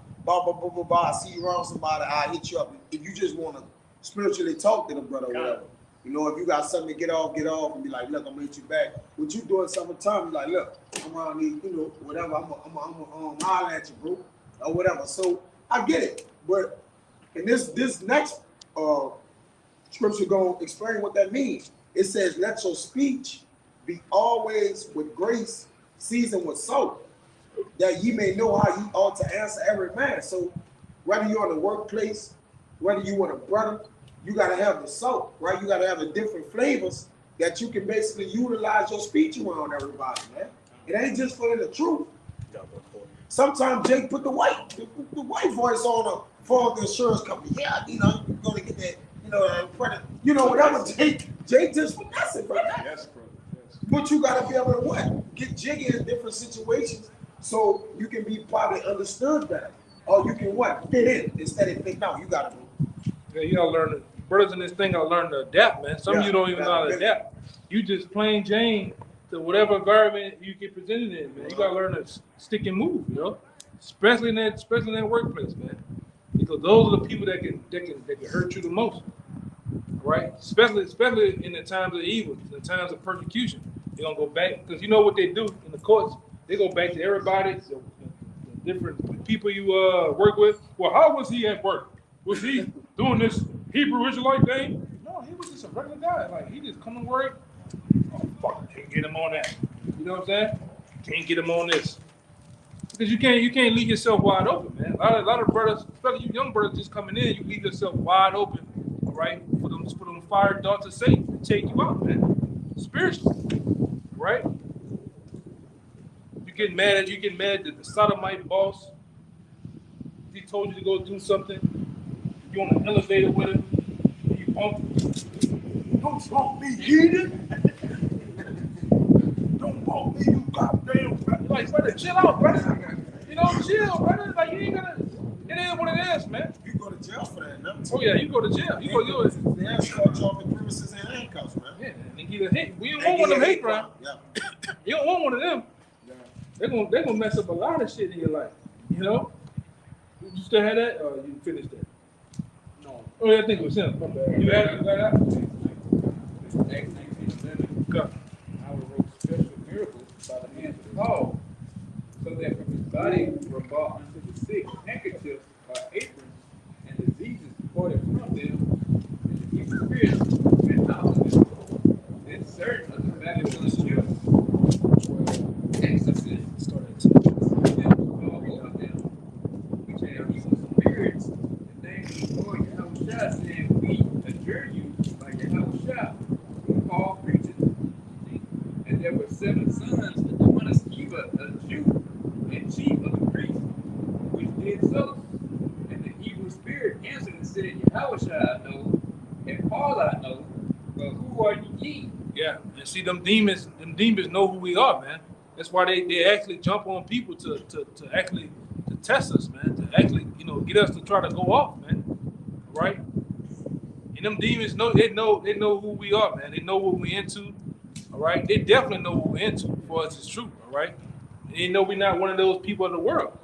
see you around somebody, I hit you up. If you just want to spiritually talk to the brother, whatever. You know, if you got something to get off, and be like, look, I'm gonna hit you back. What you doing summertime? You like, look, I'm around here, you know, whatever. I'm gonna holler at you, bro, or whatever. So I get it, but in this next scripture gonna explain what that means. It says, let your speech be always with grace, seasoned with salt, that ye may know how ye ought to answer every man. So whether you're in the workplace, whether you want a brother, you gotta have the salt, right? You gotta have the different flavors that you can basically utilize your speech around everybody, man. It ain't just for the truth. Sometimes Jake put the white voice on for the insurance company. Yeah, you know, you're gonna get that. You know, whatever. Jake just finesse it, right? Yes, bro. Yes. But you gotta be able to what? Get jiggy in different situations so you can be probably understood better. Or you can what? Fit in instead of think, no, you gotta do. Yeah, you gotta learn. Brothers in this thing gotta learn to adapt, man. Some of you don't even know how to adapt. You just plain Jane to whatever environment you get presented in, man. You gotta learn to stick and move, you know? Especially in that workplace, man. Because those are the people that can hurt you the most. Right? Especially in the times of evil, in the times of persecution. They're gonna go back because you know what they do in the courts. They go back to everybody, the different people you work with. Well, how was he at work? Was he doing this Hebrew Israelite thing? No, he was just a regular guy. Like he just come to work. Oh fuck, can't get him on that. You know what I'm saying? Can't get him on this. Because you can't leave yourself wide open, man. A lot of brothers, especially you young brothers just coming in, you leave yourself wide open. Right, for them fire darts of Satan to take you out, man. Spiritually, right? You get mad at the sodomite boss. He told you to go do something. You on an elevator with him. You don't bump me, heathen. Don't bump me, you goddamn. Like, brother, chill out, brother. You know, chill, brother. Like you ain't gonna. It is what it is, man. You go to jail for that, man. Oh yeah, you go to jail. You go to jail. They escort you off the premises in handcuffs, man. Yeah, and they get a hate. We don't want one of them hate crime. Yeah. You don't want one of them. Yeah. They're gonna mess up a lot of shit in your life. You know? You still had that, or you finished that? No. Oh yeah, I think it was him. My bad. You had that? Acts 19:11. Go. I wrote special miracles by the hands of Paul, so that from his body were brought unto the sick handkerchiefs by aprons, and diseases departed from them, and the evil spirits went out of them. Then certain of the fabulous Jews were exorcists started to call out them, which had evil spirits, and they before Yahushua said, we adjure you by Yahushua, whom Paul preaches. so. And the evil spirit answered and said, Yahweh I know, and Paul I know, but who are ye? Yeah, and see them demons know who we are, man. That's why they actually jump on people to actually to test us, man. To actually, get us to try to go off, man. Right? And them demons they know who we are, man. They know what we're into. All right. They definitely know what we're into for us it's true, all right? And they know we're not one of those people in the world.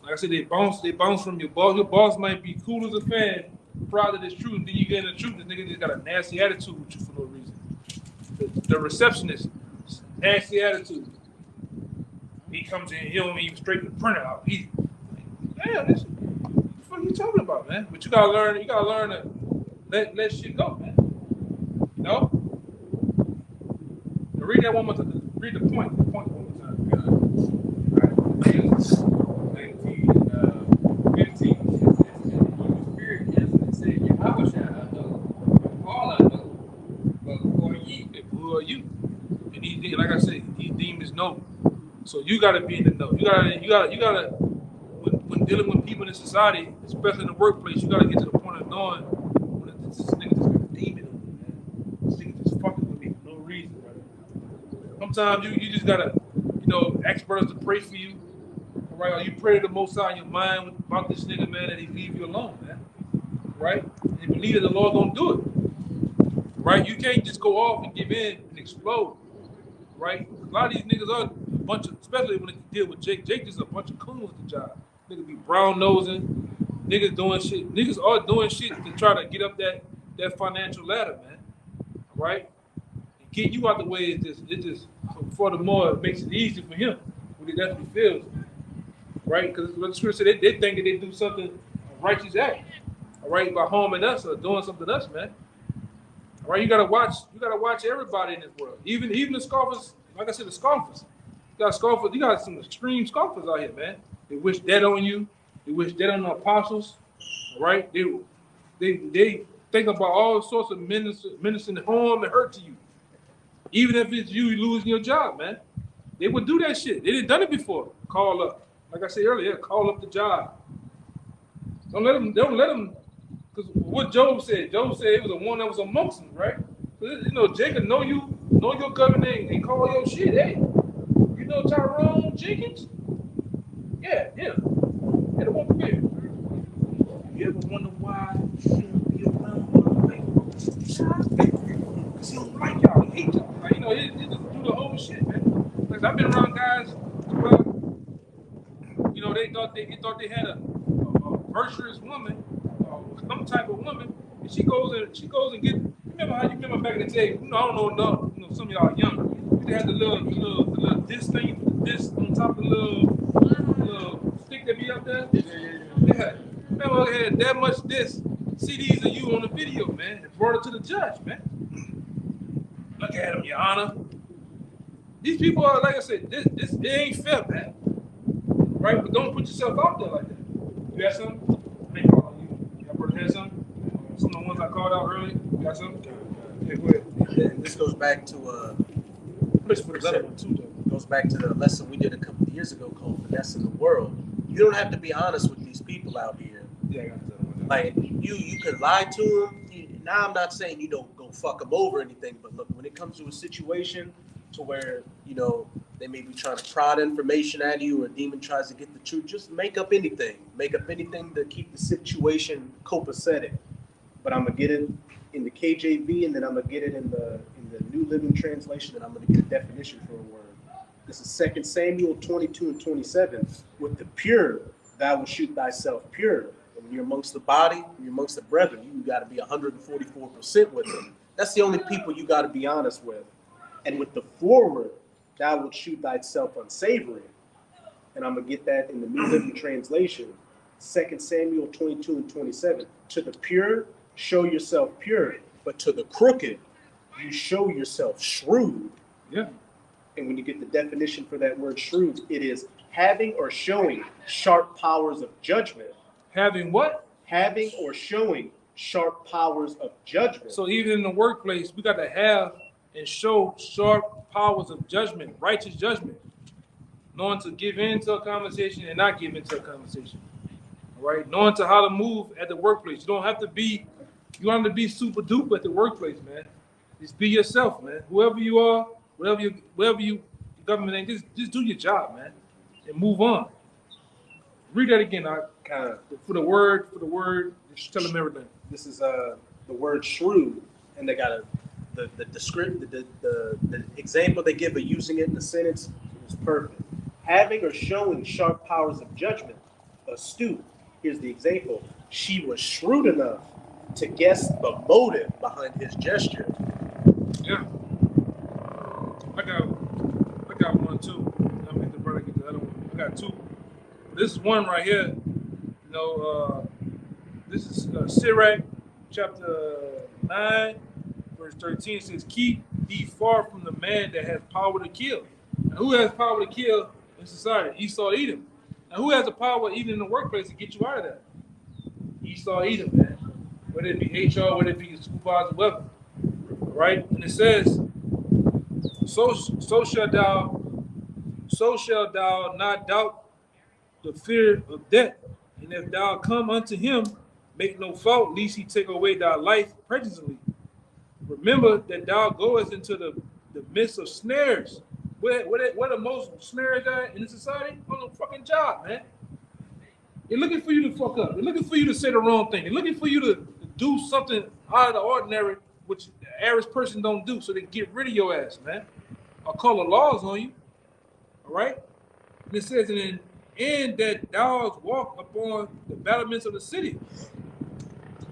Like I said, they bounce from your boss. Your boss might be cool as a fan, proud of this truth, and then you get in the truth, this nigga just got a nasty attitude with you for no reason. The receptionist, nasty attitude. He comes in, he don't even straighten the printer out. He, damn, what the fuck you talking about, man? But you gotta learn to let shit go, man. You know? Now read that one more time. Read the point one more time. 19, 15. And the evil spirit answered and said, Yahweh I know, and Paul I know, but who are ye? Who are you? And these, like I said, these demons know. So you gotta be in the know. You gotta when dealing with people in society, especially in the workplace, you gotta get to the point of knowing when this nigga just got a demon on me, man. This nigga just fucking with me for no reason, brother. Sometimes you just gotta, ask brothers to pray for you. All right, or you pray to the Most High in your mind about this nigga, man, and he leave you alone, man. Right? And you believe that the Lord gonna do it. Right? You can't just go off and give in and explode. Right? A lot of these niggas are a bunch of, especially when they deal with Jake. Jake is a bunch of coons at the job. Niggas be brown nosing. Niggas doing shit. Niggas are doing shit to try to get up that financial ladder, man. Right? And getting you out the way is just furthermore it makes it easy for him when he definitely feels. Right? Because what the scripture said, they think that they do something a righteous act. All right, by harming us or doing something to us, man. All right, you gotta watch everybody in this world. Even the scoffers, like I said, the scoffers. You got some extreme scoffers out here, man. They wish dead on you. They wish dead on the apostles. All right? They think about all sorts of menacing harm and hurt to you. Even if it's you losing your job, man. They would do that shit. They didn't done it before. Call up. Like I said earlier, call up the job. Don't let them, because what Job said it was the one that was amongst them, right? Jacob know your covenant and call your shit. Hey, you know Tyrone Jenkins? Yeah. Yeah, the one for you. You ever wonder why he don't be around because he don't like y'all, he hate y'all. Like, he just do the whole shit, man. Like, I've been around guys, they thought they had a virtuous woman, some type of woman, and she goes and get. Remember back in the day? I don't know. Some of y'all young. They had the little disc thing, disc on top of the little stick that be up there. Yeah. Remember they had that much disc CDs of you on the video, man. And brought it to the judge, man. Look at him, Your Honor. These people are, like I said, this it ain't fair, man. Right? But don't put yourself out there like that. You got something? I ain't calling you. Y'all brother had something? Some of the ones I called out earlier. You got something? Yeah, go ahead. This goes back to Let's put another one too, though. goes back to the lesson we did a couple of years ago called Finessing the World. You don't have to be honest with these people out here. Yeah, I got that one. Like, you could lie to them. Now, I'm not saying you don't go fuck them over or anything, but look, when it comes to a situation to where, they may be trying to prod information at you or a demon tries to get the truth, just make up anything. Make up anything to keep the situation copacetic. But I'm going to get it in the KJV, and then I'm going to get it in the New Living Translation, and I'm going to get a definition for a word. This is 2 Samuel 22 and 27. With the pure, thou will shoot thyself pure. And when you're amongst the body, when you're amongst the brethren, you got to be 144% with them. That's the only people you got to be honest with. And with the forward, thou wilt shoot thyself unsavory. And I'm going to get that in the New Living Translation. 2 Samuel 22 and 27. To the pure, show yourself pure. But to the crooked, you show yourself shrewd. Yeah. And when you get the definition for that word shrewd, it is having or showing sharp powers of judgment. Having what? Having or showing sharp powers of judgment. So even in the workplace, we got to have and show sharp powers of judgment, righteous judgment, knowing to give in to a conversation and not give in to a conversation. All right, knowing to how to move at the workplace. You don't have to be super duper at the workplace, man. Just be yourself, man. Whoever you are, whatever you government ain't, just do your job, man, and move on. Read that again, for the word. Just tell them everything. This is the word shrewd, and they got the example they give of using it in the sentence is perfect. Having or showing sharp powers of judgment, astute. Here's the example. She was shrewd enough to guess the motive behind his gesture. Yeah, I got one too. I mean, the brother get the other one. I got two. This is one right here. You know, this is Sirach chapter 9, verse 13. It says, "Keep thee far from the man that has power to kill." Now, who has power to kill in society? Esau, Edom. Now, who has the power even in the workplace to get you out of that? Esau, Edom, man. Whether it be HR, whether it be supervisor, whatever. Right? And it says, so shall thou not doubt the fear of death. And if thou come unto him, make no fault, lest he take away thy life presently. Remember that thou goest into the midst of snares. Where the most snares are in the society? On the fucking job, man. They're looking for you to fuck up. They're looking for you to say the wrong thing. They're looking for you to do something out of the ordinary, which the average person don't do, so they get rid of your ass, man. I'll call the laws on you. All right? And it says, and that thou walk upon the battlements of the city.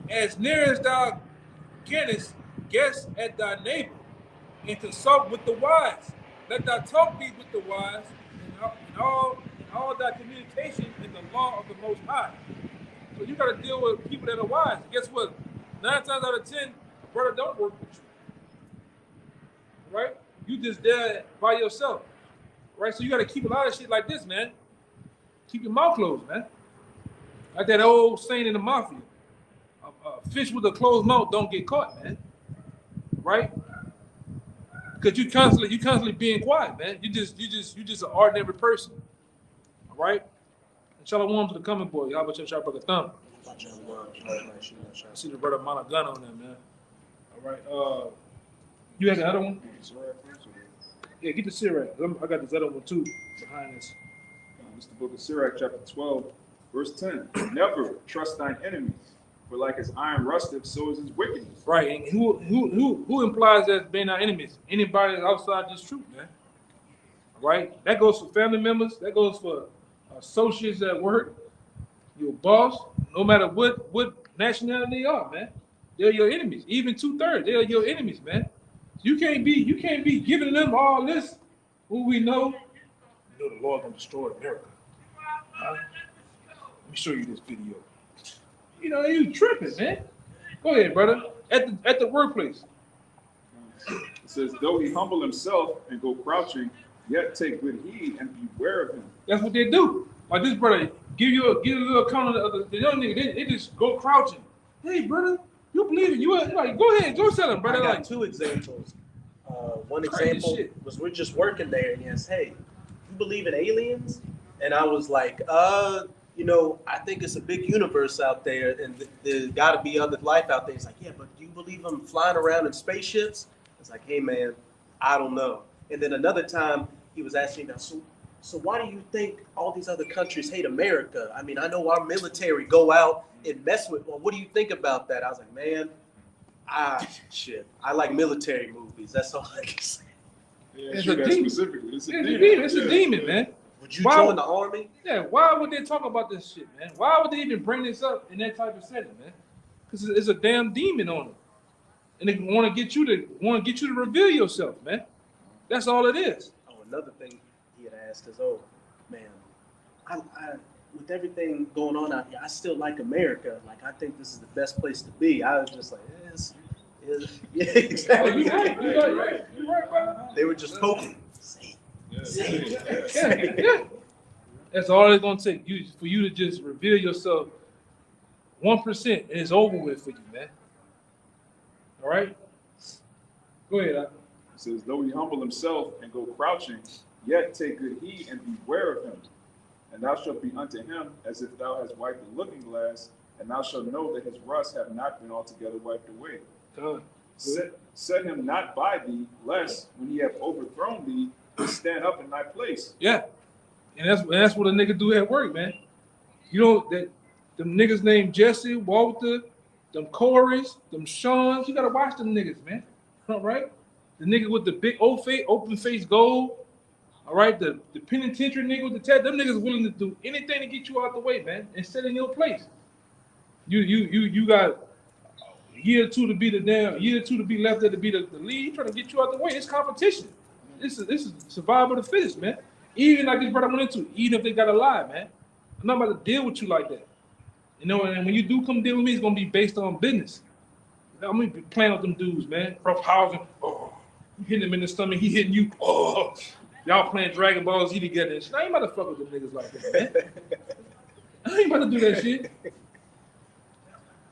As near as thou canst, guess at thy neighbor, and consult with the wise. Let thy talk be with the wise, in all thy communication in the law of the Most High. So you got to deal with people that are wise. Guess what? 9 times out of 10, brother don't work with you. Right? You just there by yourself. Right? So you got to keep a lot of shit like this, man. Keep your mouth closed, man. Like that old saying in the mafia. A fish with a closed mouth don't get caught, man. Right? Because you constantly being quiet, man. You just an ordinary person. All right? And shalom to the coming boy. Y'all about your sharp like a thumb. I see the brother mount a gun on them, man. All right. You had the other one? Yeah, get the Sirach. I got this other one too behind this. It's the book of Sirach, chapter 12, verse 10. Never trust thine enemies, for like as iron rusteth, so is his wickedness. Right, and who implies that being our enemies? Anybody that's outside this truth, man. Right? That goes for family members. That goes for associates at work. Your boss, no matter what nationality they are, man. They're your enemies. Even 2/3, they're your enemies, man. You can't be giving them all this. Who we know? You know the Lord gonna destroy America. Let me show you this video. You know, you tripping, man. Go ahead, brother. At the workplace. It says, though he humble himself and go crouching, yet take good heed and beware of him. That's what they do. Like this brother, give a little comment of the young nigga. They just go crouching. Hey, brother, you believe it? You like, go ahead, go tell him, brother. I got Like 2 examples. One Crazy example shit. was we're just working there, and he asked, "Hey, you believe in aliens?" And I was like, you know, I think it's a big universe out there, and there's got to be other life out there. He's like, yeah, but do you believe them flying around in spaceships? I was like, hey, man, I don't know. And then another time, he was asking me, so why do you think all these other countries hate America? I mean, I know our military go out and mess with, well, what do you think about that? I was like, man, I like military movies. That's all I can say. Yeah, It's sure, a that demon. specifically. It's a demon. It's a Yeah. demon, man. Would you Why- join the army? Yeah, why would they talk about this shit, man? Why would they even bring this up in that type of setting, man? Because it's a damn demon on it, and they want to get you to reveal yourself, man. That's all it is. Oh, another thing he had asked is, oh, man, I with everything going on out here, I still like America. Like, I think this is the best place to be. I was just like, yeah, Oh, exactly. you right, brother. They were just poking. Yeah. That's all it's gonna take for you to just reveal yourself 1%, and it's over with for you, man. All right, go ahead. It says, though he humble himself and go crouching, yet take good heed and beware of him. And thou shalt be unto him as if thou hast wiped the looking glass, and thou shalt know that his rust have not been altogether wiped away. Set him not by thee, lest when he have overthrown thee, he stand up in thy place. Yeah, and that's what a nigga do at work, man. You know that them niggas named Jesse, Walter, them Corys, them Sean's. You gotta watch them niggas, man. All right, the nigga with the big open face gold. All right, the penitentiary nigga with the tat. Them niggas willing to do anything to get you out the way, man, and sit in your place. You got a year or two to be left there to be the lead, trying to get you out the way. It's competition. This is survival of the fittest, man. Even like this brother went into, even if they got a lie, man. I'm not about to deal with you like that. You know, and when you do come deal with me, it's gonna be based on business. I'm gonna be playing with them dudes, man. Rough housing, oh, you hitting him in the stomach, he hitting you, oh, y'all playing Dragon Ball Z together and shit. I ain't about to fuck with them niggas like that, man. I ain't about to do that shit.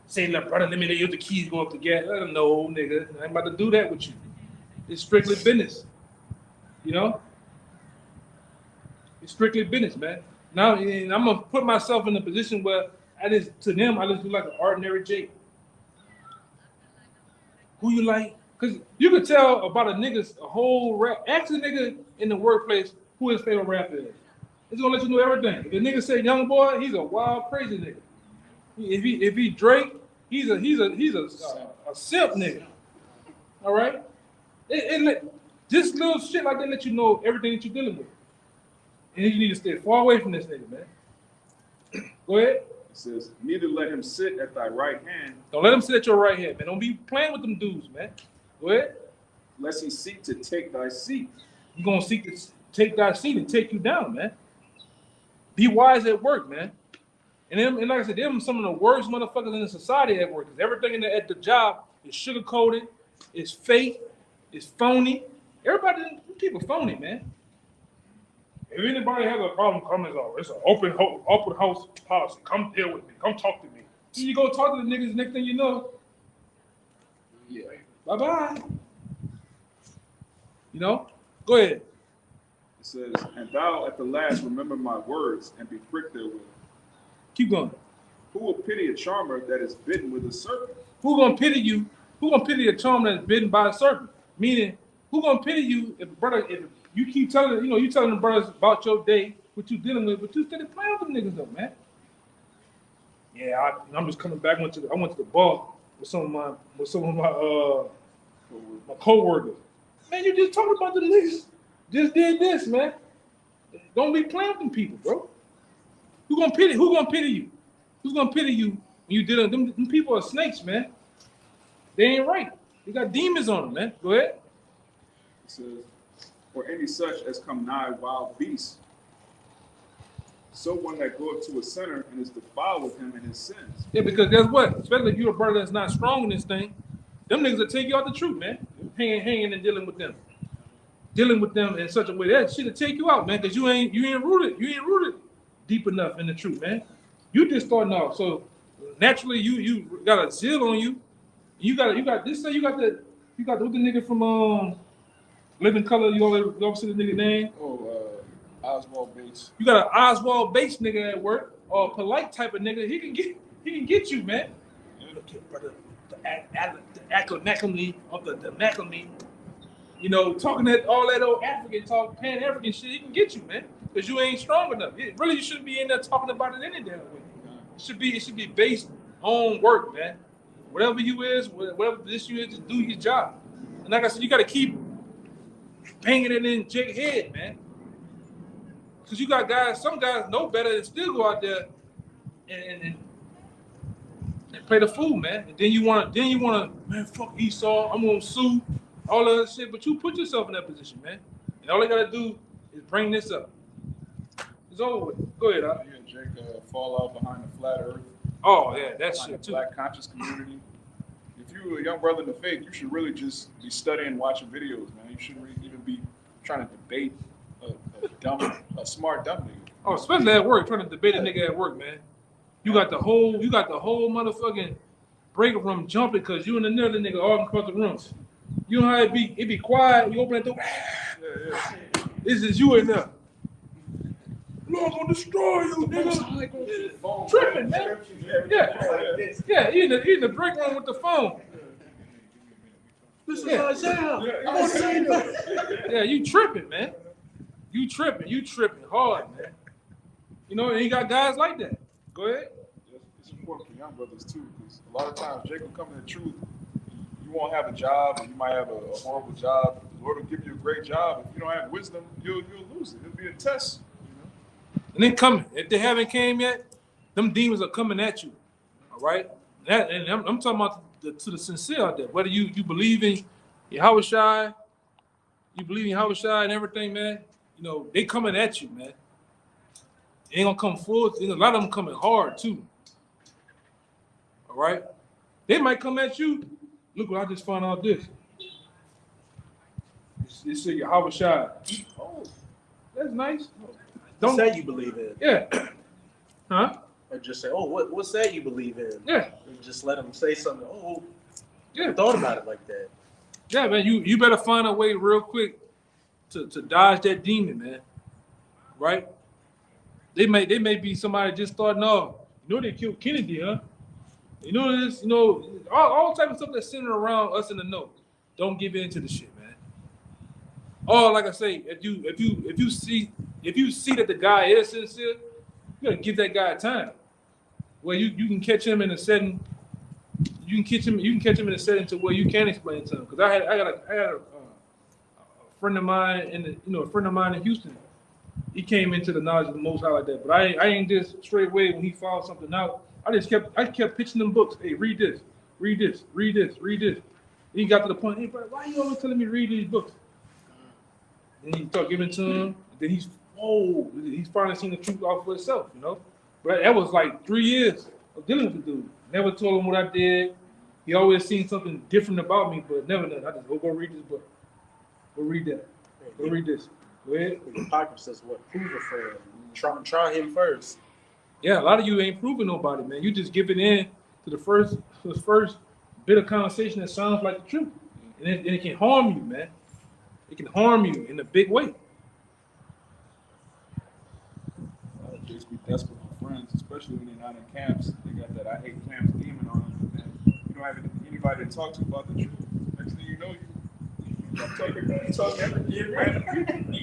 Say, look, brother, let me use the keys, go up the gas. Let them know, nigga. I ain't about to do that with you. It's strictly business. You know? It's strictly business, man. Now, and I'm gonna put myself in a position where I just do like an ordinary Jake. Who you like? Because you can tell about a whole rap. Ask a nigga in the workplace who his favorite rapper is. It's gonna let you know everything. If a nigga say Young Boy, he's a wild, crazy nigga. If he Drake, he's a simp nigga. All right? Just little shit like that let you know everything that you're dealing with. And you need to stay far away from this nigga, man. Go ahead. It says, neither let him sit at thy right hand. Don't let him sit at your right hand, man. Don't be playing with them dudes, man. Go ahead. Lest he seek to take thy seat. You're going to seek to take thy seat and take you down, man. Be wise at work, man. And like I said, them some of the worst motherfuckers in the society at work. Because everything at the job is sugar-coated, it's fake, it's phony. Everybody, people phony, man. If anybody has a problem, come as always. It's an open house policy. Come deal with me. Come talk to me. You go talk to the niggas, next thing you know, yeah, bye-bye. You know? Go ahead. It says, and thou at the last remember my words and be pricked therewith. Keep going. Who will pity a charmer that is bitten with a serpent? Who gonna pity you? Who gonna pity a charmer that's bitten by a serpent? Meaning, who gonna pity you if you keep telling, you telling the brothers about your day, what you dealing with, but you still playing with them niggas though, man. Yeah, I'm just coming back. I went to the bar with some of my co-workers. Man, you just talking about the niggas. Just did this, man. Don't be playing with them people, bro. Who gonna pity you? Who's gonna pity you when you dealing with them people are snakes, man. They ain't right. They got demons on them, man. Go ahead. It says, or any such as come nigh wild beasts. So one that goeth to a sinner and is defiled with him in his sins. Yeah, because guess what? Especially if you're a brother that's not strong in this thing, them niggas will take you out the truth, man. Hanging and dealing with them. Dealing with them in such a way that shit'll take you out, man, because you ain't rooted deep enough in the truth, man. You just starting off. So naturally you got a zeal on you. You got this thing, you got the nigga from Living Color, you ever see the nigga name? Oswald Bates. You got an Oswald Bates nigga at work, or a polite type of nigga. He can get you, man. Look here, brother. The acronym, talking that all that old African talk, Pan-African shit, he can get you, man. Because you ain't strong enough. You shouldn't be in there talking about it any damn way. It should be based on work, man. Whatever you is, whatever position you is, just do your job. And like I said, you got to keep banging it in Jake's head, man. Because you got some guys know better and still go out there and play the fool, man. And then you want to, man, fuck Esau, I'm going to sue, all of that shit. But you put yourself in that position, man. And all you got to do is bring this up. It's over with. Go ahead, Yeah, Jake fall out behind the flat earth. Oh, yeah, that shit, The too. Black conscious community. If you're a young brother in the faith, you should really just be studying, watching videos, man. You shouldn't really even be trying to debate a smart dumb nigga. Oh, especially at work, trying to debate a nigga at work, man. You got the whole motherfucking break room jumping because you and another nigga all across the rooms. You know how it be quiet, you open that door. This is you in there. Lord gonna destroy you, nigga. Tripping, man. Like Yeah, he in the break room with the phone. This is Yeah. Isaiah. Yeah, I want to see you. Yeah, you tripping, man. You tripping hard, man. You know, and you got guys like that. Go ahead. It's important for young brothers too, because a lot of times Jake will come to the truth. You won't have a job, or you might have a horrible job. The Lord will give you a great job. If you don't have wisdom, you'll lose it. It'll be a test. And they coming. If they haven't came yet, them demons are coming at you. All right? And I'm talking about to the sincere out there. Whether you believe in Yahushua, you believe in Yahushua and everything, man, you know, they coming at you, man. They ain't gonna come full. A lot of them coming hard, too. All right? They might come at you. Look what I just found out this. It said Yahushua. Oh, that's nice. What's that you believe in? Yeah. Huh? Or just say, oh, what's that you believe in? Yeah. And just let them say something. Oh, Yeah. I thought about it like that. Yeah, man. You better find a way real quick to dodge that demon, man. Right? They may be somebody just starting off. You know they killed Kennedy, huh? You know this, you know, all type of stuff that's centered around us in the know. Don't give in to the shit, man. Or like I say, if you see that the guy is sincere, you gotta give that guy time. Where you can catch him in a setting, you can catch him in a setting to where you can explain it to him. Because I had a friend of mine in Houston. He came into the knowledge of the Most High like that. But I ain't just straight away when he found something out. I kept pitching them books. Hey, read this, read this, read this, read this. He got to the point, hey, bro, why are you always telling me to read these books? And he started giving it to him. Then he's finally seen the truth off for himself, you know. But that was like 3 years of dealing with the dude. Never told him what I did. He always seen something different about me, but never done. I just go read this book. Go read that. Go read this. Go ahead. The Bible says what? Prove a friend. Try him first. Yeah, a lot of you ain't proving nobody, man. You just giving in to the first bit of conversation that sounds like the truth. And it can harm you, man. It can harm you in a big way. Just be desperate for friends, especially when they're not in camps. They got that I hate camps demon on them. And you don't have anybody to talk to about the truth. Next thing you know, you talk random people.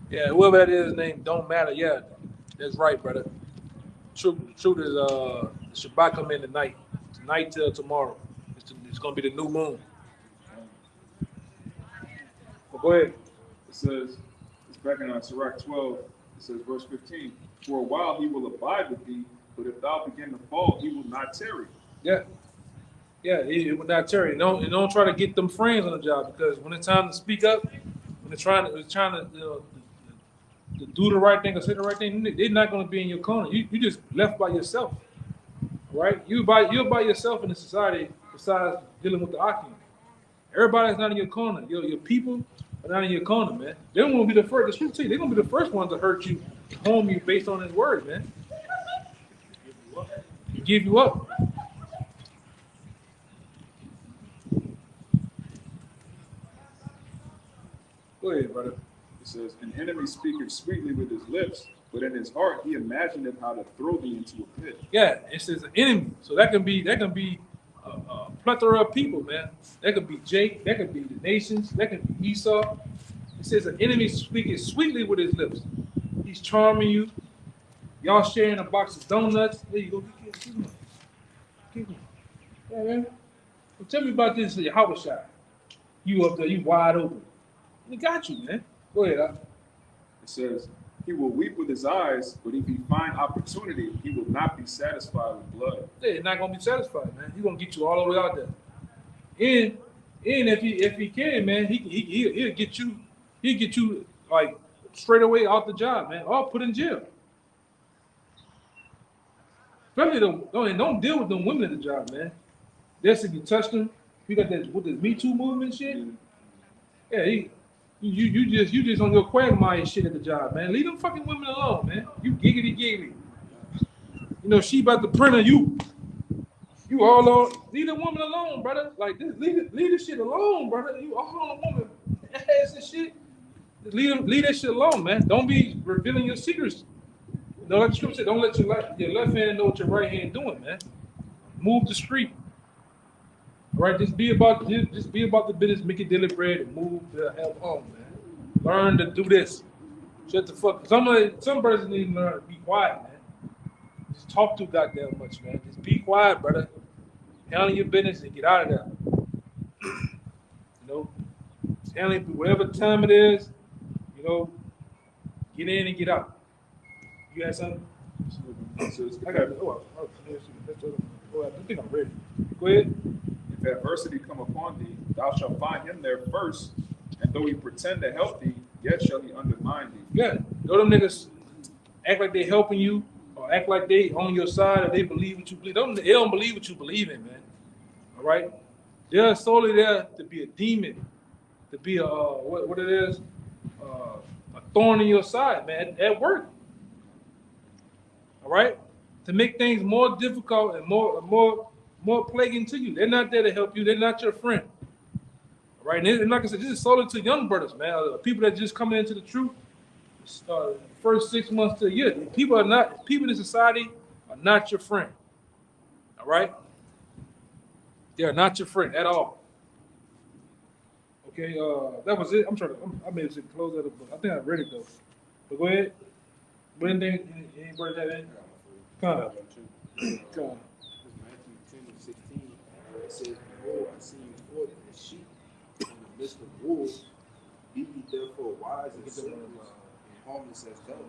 Yeah, whoever that is named don't matter. Yeah, that's right, brother. Truth is Shabbat come in tonight. Tonight till tomorrow. It's gonna be the new moon. Well, go ahead. It says, it's back in Sirach 12, it says, verse 15, for a while he will abide with thee, but if thou begin to fall, he will not tarry. Yeah. Yeah, it would not tarry. Don't try to get them friends on the job, because when it's time to speak up, when they're trying to to do the right thing or say the right thing, they're not going to be in your corner. You just left by yourself, right? You're by yourself in the society besides dealing with the Akim. Everybody's not in your corner. Your people are not in your corner, man. They're going to be the first. They're going to be the first ones to hurt you, harm you based on His word, man. Give you up. Go ahead, brother. It says, an enemy speaketh sweetly with his lips, but in his heart he imagineth how to throw thee into a pit. Yeah, it says an enemy. So that can be a plethora of people, man. That could be Jake. That could be the nations. That could be Esau. It says an enemy speaking sweetly with his lips. He's charming you. Y'all sharing a box of donuts. There you go. Get one. Yeah, man. Well, tell me about this Yahushua. You up there, you wide open. We got you, man. Go ahead. It says, he will weep with his eyes, but if he find opportunity, he will not be satisfied with blood. Yeah, he's not gonna be satisfied, man. He's gonna get you all the way out there. And if he can, man, he'll get you like straight away out the job, man, or put in jail. Especially don't deal with them women at the job, man. That's if you touch them. You got that with this Me Too movement shit. Yeah, you just on your quagmire shit at the job, man. Leave them fucking women alone, man. You giggity. You know she about to print on you. You all on. Leave the woman alone, brother. Like this, leave the shit alone, brother. You all on a woman ass and shit. Leave that shit alone, man. Don't be revealing your secrets. No, like the scripture said, don't let your left hand know what your right hand doing, man. Move the street. All right, just be about the business, make it daily bread, and move the hell on, man. Learn to do this. Shut the fuck. Some brothers need to learn to be quiet, man. Just talk too goddamn much, man. Just be quiet, brother. Handle your business and get out of there. You know, handle it whatever time it is. You know, get in and get out. You got something? I got it. I think I'm ready. Go ahead. If adversity come upon thee, thou shalt find him there first, and though he pretend to help thee, yet shall he undermine thee. Yeah, know them niggas act like they helping you, or act like they on your side, or they believe what you believe. They don't believe what you believe in, man. All right, they're solely there to be a demon, to be a what it is, a thorn in your side, man, at work. All right, to make things more difficult and more plaguing to you. They're not there to help you. They're not your friend. All right, and like I said, this is solely to young brothers, man. People that just coming into the truth. First 6 months to a year. People in society are not your friend. All right? They are not your friend at all. Okay, that was it. I made it close out the book. I think I read it though. But go ahead. Anybody have in? Come on. It's Matthew 10:16. It says, "Behold, I see you forth as sheep in the midst of wolves. Be ye therefore wise and serpents, and harmless as doves."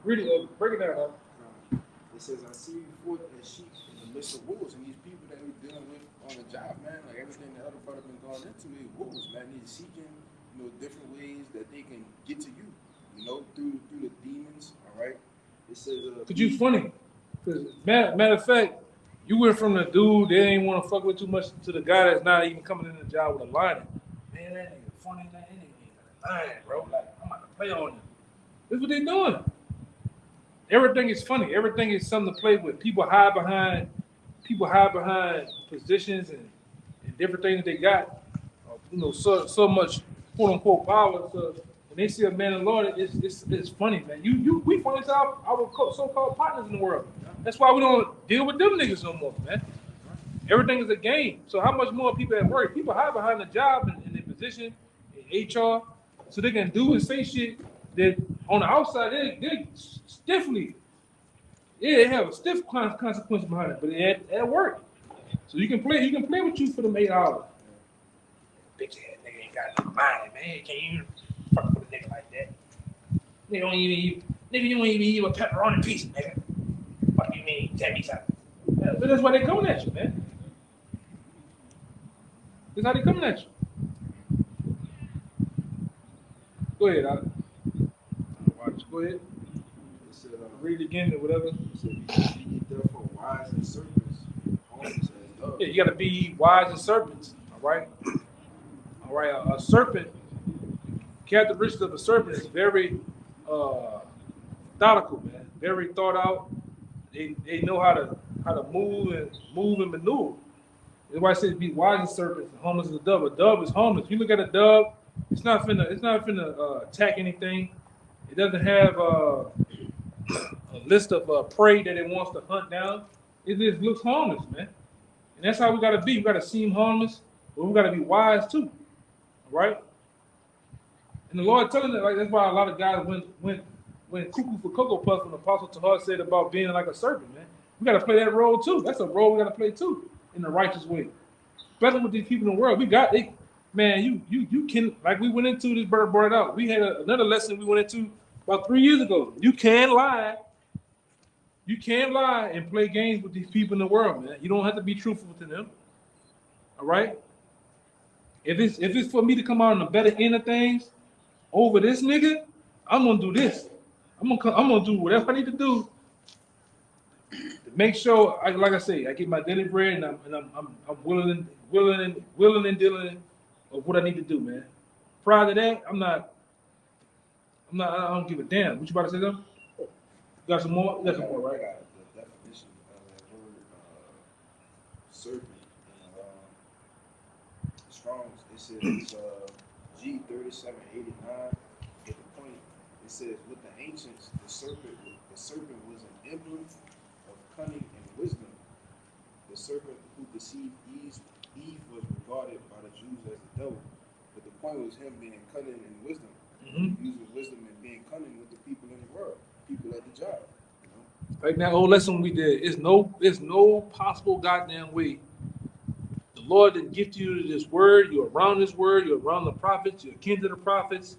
Read it. Break it down. It says, "I see you forth as sheep in the midst of wolves," and these people that we're dealing with on the job, man, like everything the other brother been going into is wolves, man. They're seeking, different ways that they can get to you, through the demons. All right. It says, Cause you funny. Cause matter of fact, you went from the dude they ain't want to fuck with too much to the guy that's not even coming in the job with a line. Man, that nigga funny. That nigga got a line, bro. Like I'm about to play on him. That's what they doing. Everything is funny. Everything is something to play with. People hide behind positions and different things they got. So much quote unquote power. So when they see a man in the Lord, it's funny, man. We funny to our so-called partners in the world. That's why we don't deal with them niggas no more, man. Everything is a game. So how much more people at work? People hide behind the job and their position in HR, so they can do and say shit that on the outside they stiffly, they have a stiff consequence behind it, but at work. So you can play with you for them 8 hours. Bitch ass nigga ain't got no mind, man. Can't even fuck with a nigga like that. Nigga don't even eat a pepperoni piece, nigga. What you mean? Tell me something. Yeah, but that's why they coming at you, man. That's how they coming at you. Go ahead, Alex. Watch. Go ahead. it said, Read it again or whatever. it said, "Be ye therefore wise as serpents, harmless as doves." Yeah, you gotta be wise as serpents. All right. All right. A serpent. Characteristics of a serpent is very methodical, man. Very thought out. They know how to move and maneuver. That's why I say be wise as serpents and harmless as a dove. A dove is harmless. You look at a dove, it's not finna attack anything. It doesn't have a list of prey that it wants to hunt down. It just looks harmless, man. And that's how we gotta be. We gotta seem harmless, but we gotta be wise too. All right. And the Lord telling it, like that's why a lot of guys went cuckoo for Cocoa Puffs when Apostle Tahar said about being like a serpent, man. We got to play that role too. That's a role we got to play too in the righteous way. Especially with these people in the world. You can, like we went into this, bird brought it out. We had another lesson we went into about 3 years ago. You can lie. You can lie and play games with these people in the world, man. You don't have to be truthful to them. All right? If it's for me to come out on the better end of things over this nigga, I'm gonna do this. I'm gonna do whatever I need to do to make sure, like I say, I get my daily bread, and I'm willing and dealing of what I need to do, man. Prior to that, I don't give a damn. What you about to say, something? Got some more? Got some more, right? I got the definition of that word, serpent. Strong's, it says it's G3789. At the point, it says with the ancients, the serpent was an emblem of cunning and wisdom. The serpent who deceived Eve was regarded by the Jews as the devil. But the point was him being cunning and wisdom. Using wisdom and being cunning with the people in the world, people at the job. You know? Like that old lesson we did. It's no possible goddamn way. The Lord didn't gift you this word. You're around this word. You're around the prophets. You're akin to the prophets,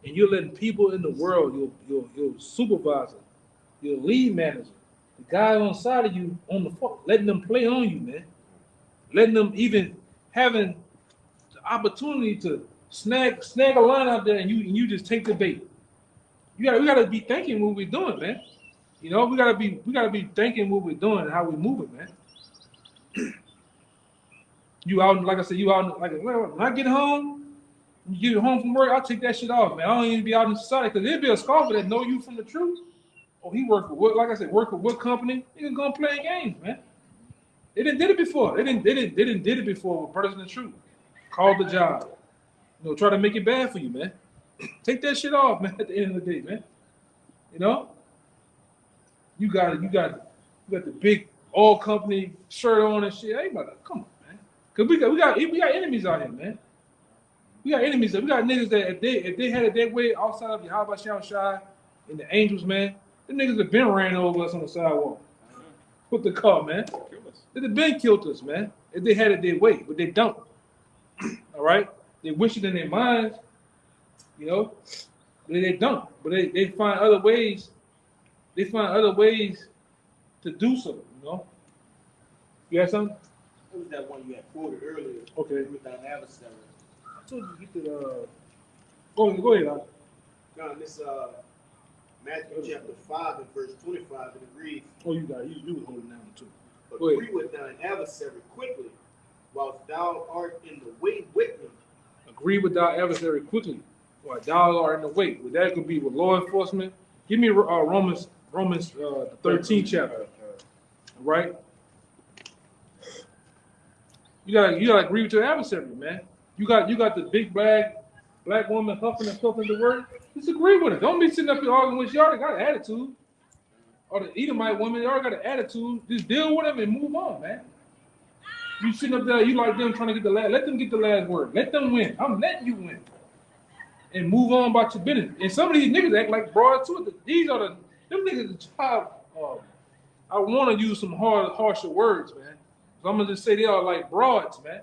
and you're letting people in the world, your supervisor, your lead manager, the guy on the side of you on the phone, letting them play on you, man. Letting them even having the opportunity to snag a line out there, and you just take the bait. We gotta be thinking what we're doing, man. You know, we gotta be thinking what we're doing and how we moving, man. You out, like I said, you out, like when I get home, you get home from work, I'll take that shit off, man. I don't even be out in society, because there'll be a scoffer that know you from the truth. Oh, he work for what? Like I said, work for what company? He can go play games, man. They didn't did it before. They didn't did it before with brothers in the truth. Called the job. You know, try to make it bad for you, man. Take that shit off, man. At the end of the day, man. You know, you got the big all company shirt on and shit. Hey, brother, come on, man. Cause we got enemies out here, man. We got enemies. We got niggas that if they had it their way outside of Yahweh Shai and the angels, man, the niggas have been ran over us on the sidewalk with the car, man. They'd have been killed us, man, if they had it their way, but they don't. All right, they wish it in their minds, you know, but they don't. But they find other ways. They find other ways to do so, you know. You have something? What was that one you had quoted earlier? Okay. With that adversary. I told you to get the. Go ahead. Now, in this Matthew chapter 5 and verse 25, it reads, Oh, you got you was holding down too. agree with thine adversary quickly, whilst thou art in the way with him. Agree with thy adversary quickly, while thou art in the way. Well, that could be with law enforcement. Give me Romans the 13th chapter, right? You gotta agree with your adversary, man. You got the big black woman huffing and puffing to work. Just agree with her. Don't be sitting up here arguing with you. Already got an attitude. Or the Edomite woman, they already got an attitude. Just deal with them and move on, man. You sitting up there, you like them trying to get the last. Let them get the last word. Let them win. I'm letting you win. And move on about your business. And some of these niggas act like broads too. These are them niggas. I want to use some harsher words, man. So I'm gonna just say they are like broads, man.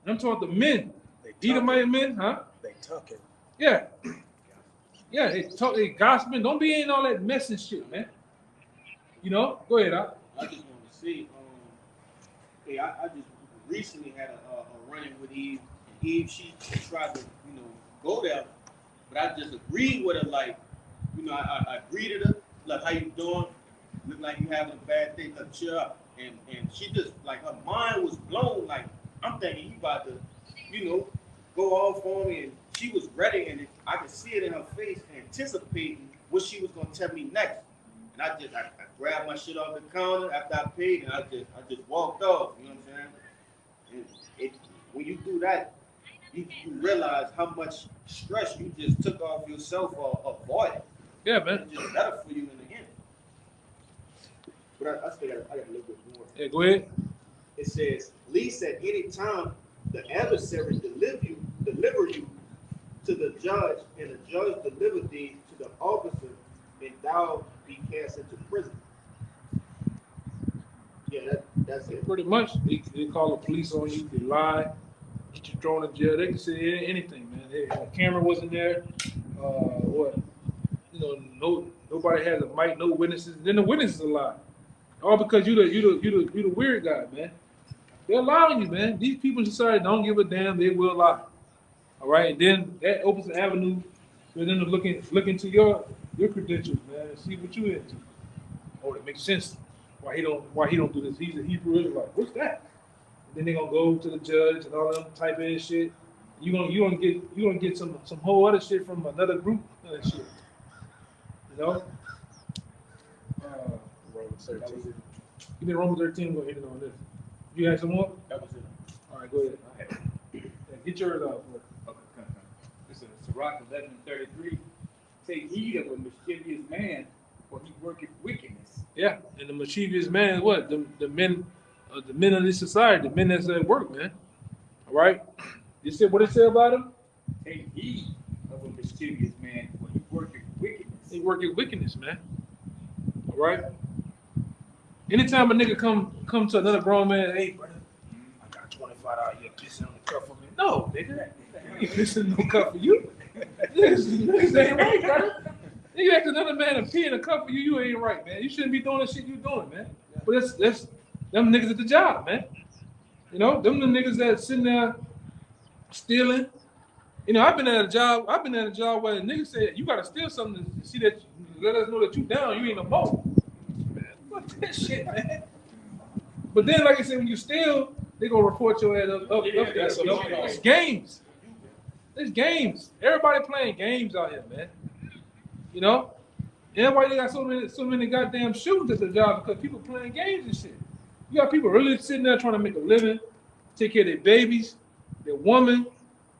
I'm talking the men. Edomite men, huh? They tucking. Yeah. Yeah, they gossiping. Don't be in all that mess and shit, man. You know? Go ahead, I just want to say, hey, I just recently had a run-in with Eve. And Eve, she tried to, go there, but I just agreed with her. Like, I greeted her, like, how you doing? Look like you having a bad day. Like, cheer up. And she just, like, her mind was blown. Like, I'm thinking you about to, go off on me. And she was ready, and I could see it in her face, anticipating what she was gonna tell me next. And I grabbed my shit off the counter after I paid, and I just walked off. You know what I'm saying? And when you do that, you realize how much stress you just took off yourself or avoided. Yeah, man. It's just better for you in the end. But I still got a little bit more. Yeah, go ahead. It says, least at any time the adversary deliver you to the judge, and the judge deliver thee to the officer, and thou be cast into prison. Yeah, that's it. Pretty much. They call the police on you, they lie, get you thrown in jail. They can say anything, man. The camera wasn't there. Nobody has a mic, no witnesses. Then the witnesses lie. All because you the weird guy, man. They're lying you, man. These people in society don't give a damn. They will lie. All right, and then that opens an avenue for them to look into your credentials, man, and see what you into. Oh, it makes sense. Why he don't do this? He's a Hebrew Israelite. What's that? And then they're gonna go to the judge and all them type of shit. You gonna get some whole other shit from another group and shit. You know. Romans 13. Give me Romans 13. Go hit it on this. You have some more? That was it. All right, go ahead. Get yours out. This is Sirach 11:33. Take heed of a mischievous man, for he worketh wickedness. Yeah, and the mischievous man is what? The men of this society, the men that's at work, man. All right? You see what it said about him? Take heed of a mischievous man, for he worketh wickedness. He working wickedness, man. All right? Anytime a nigga come to another grown man, hey, brother, I got $25 here pissing on the cup for me. No, nigga. I ain't pissing no cup for you. This ain't right, brother. You ask another man to pee in a cup for you, you ain't right, man. You shouldn't be doing the shit you doing, man. But that's them niggas at the job, man. You know, them the niggas that sitting there stealing. You know, I've been at a job where the nigga said, you gotta steal something to see that, let us know that you down, you ain't no more. Man, fuck that shit, man. But then, like I said, when you steal, they gonna report your ass up there. It's games. It's games. Everybody playing games out here, man. You know? And that's why they got so many goddamn shootings at the job, because people playing games and shit. You got people really sitting there trying to make a living, take care of their babies, their woman.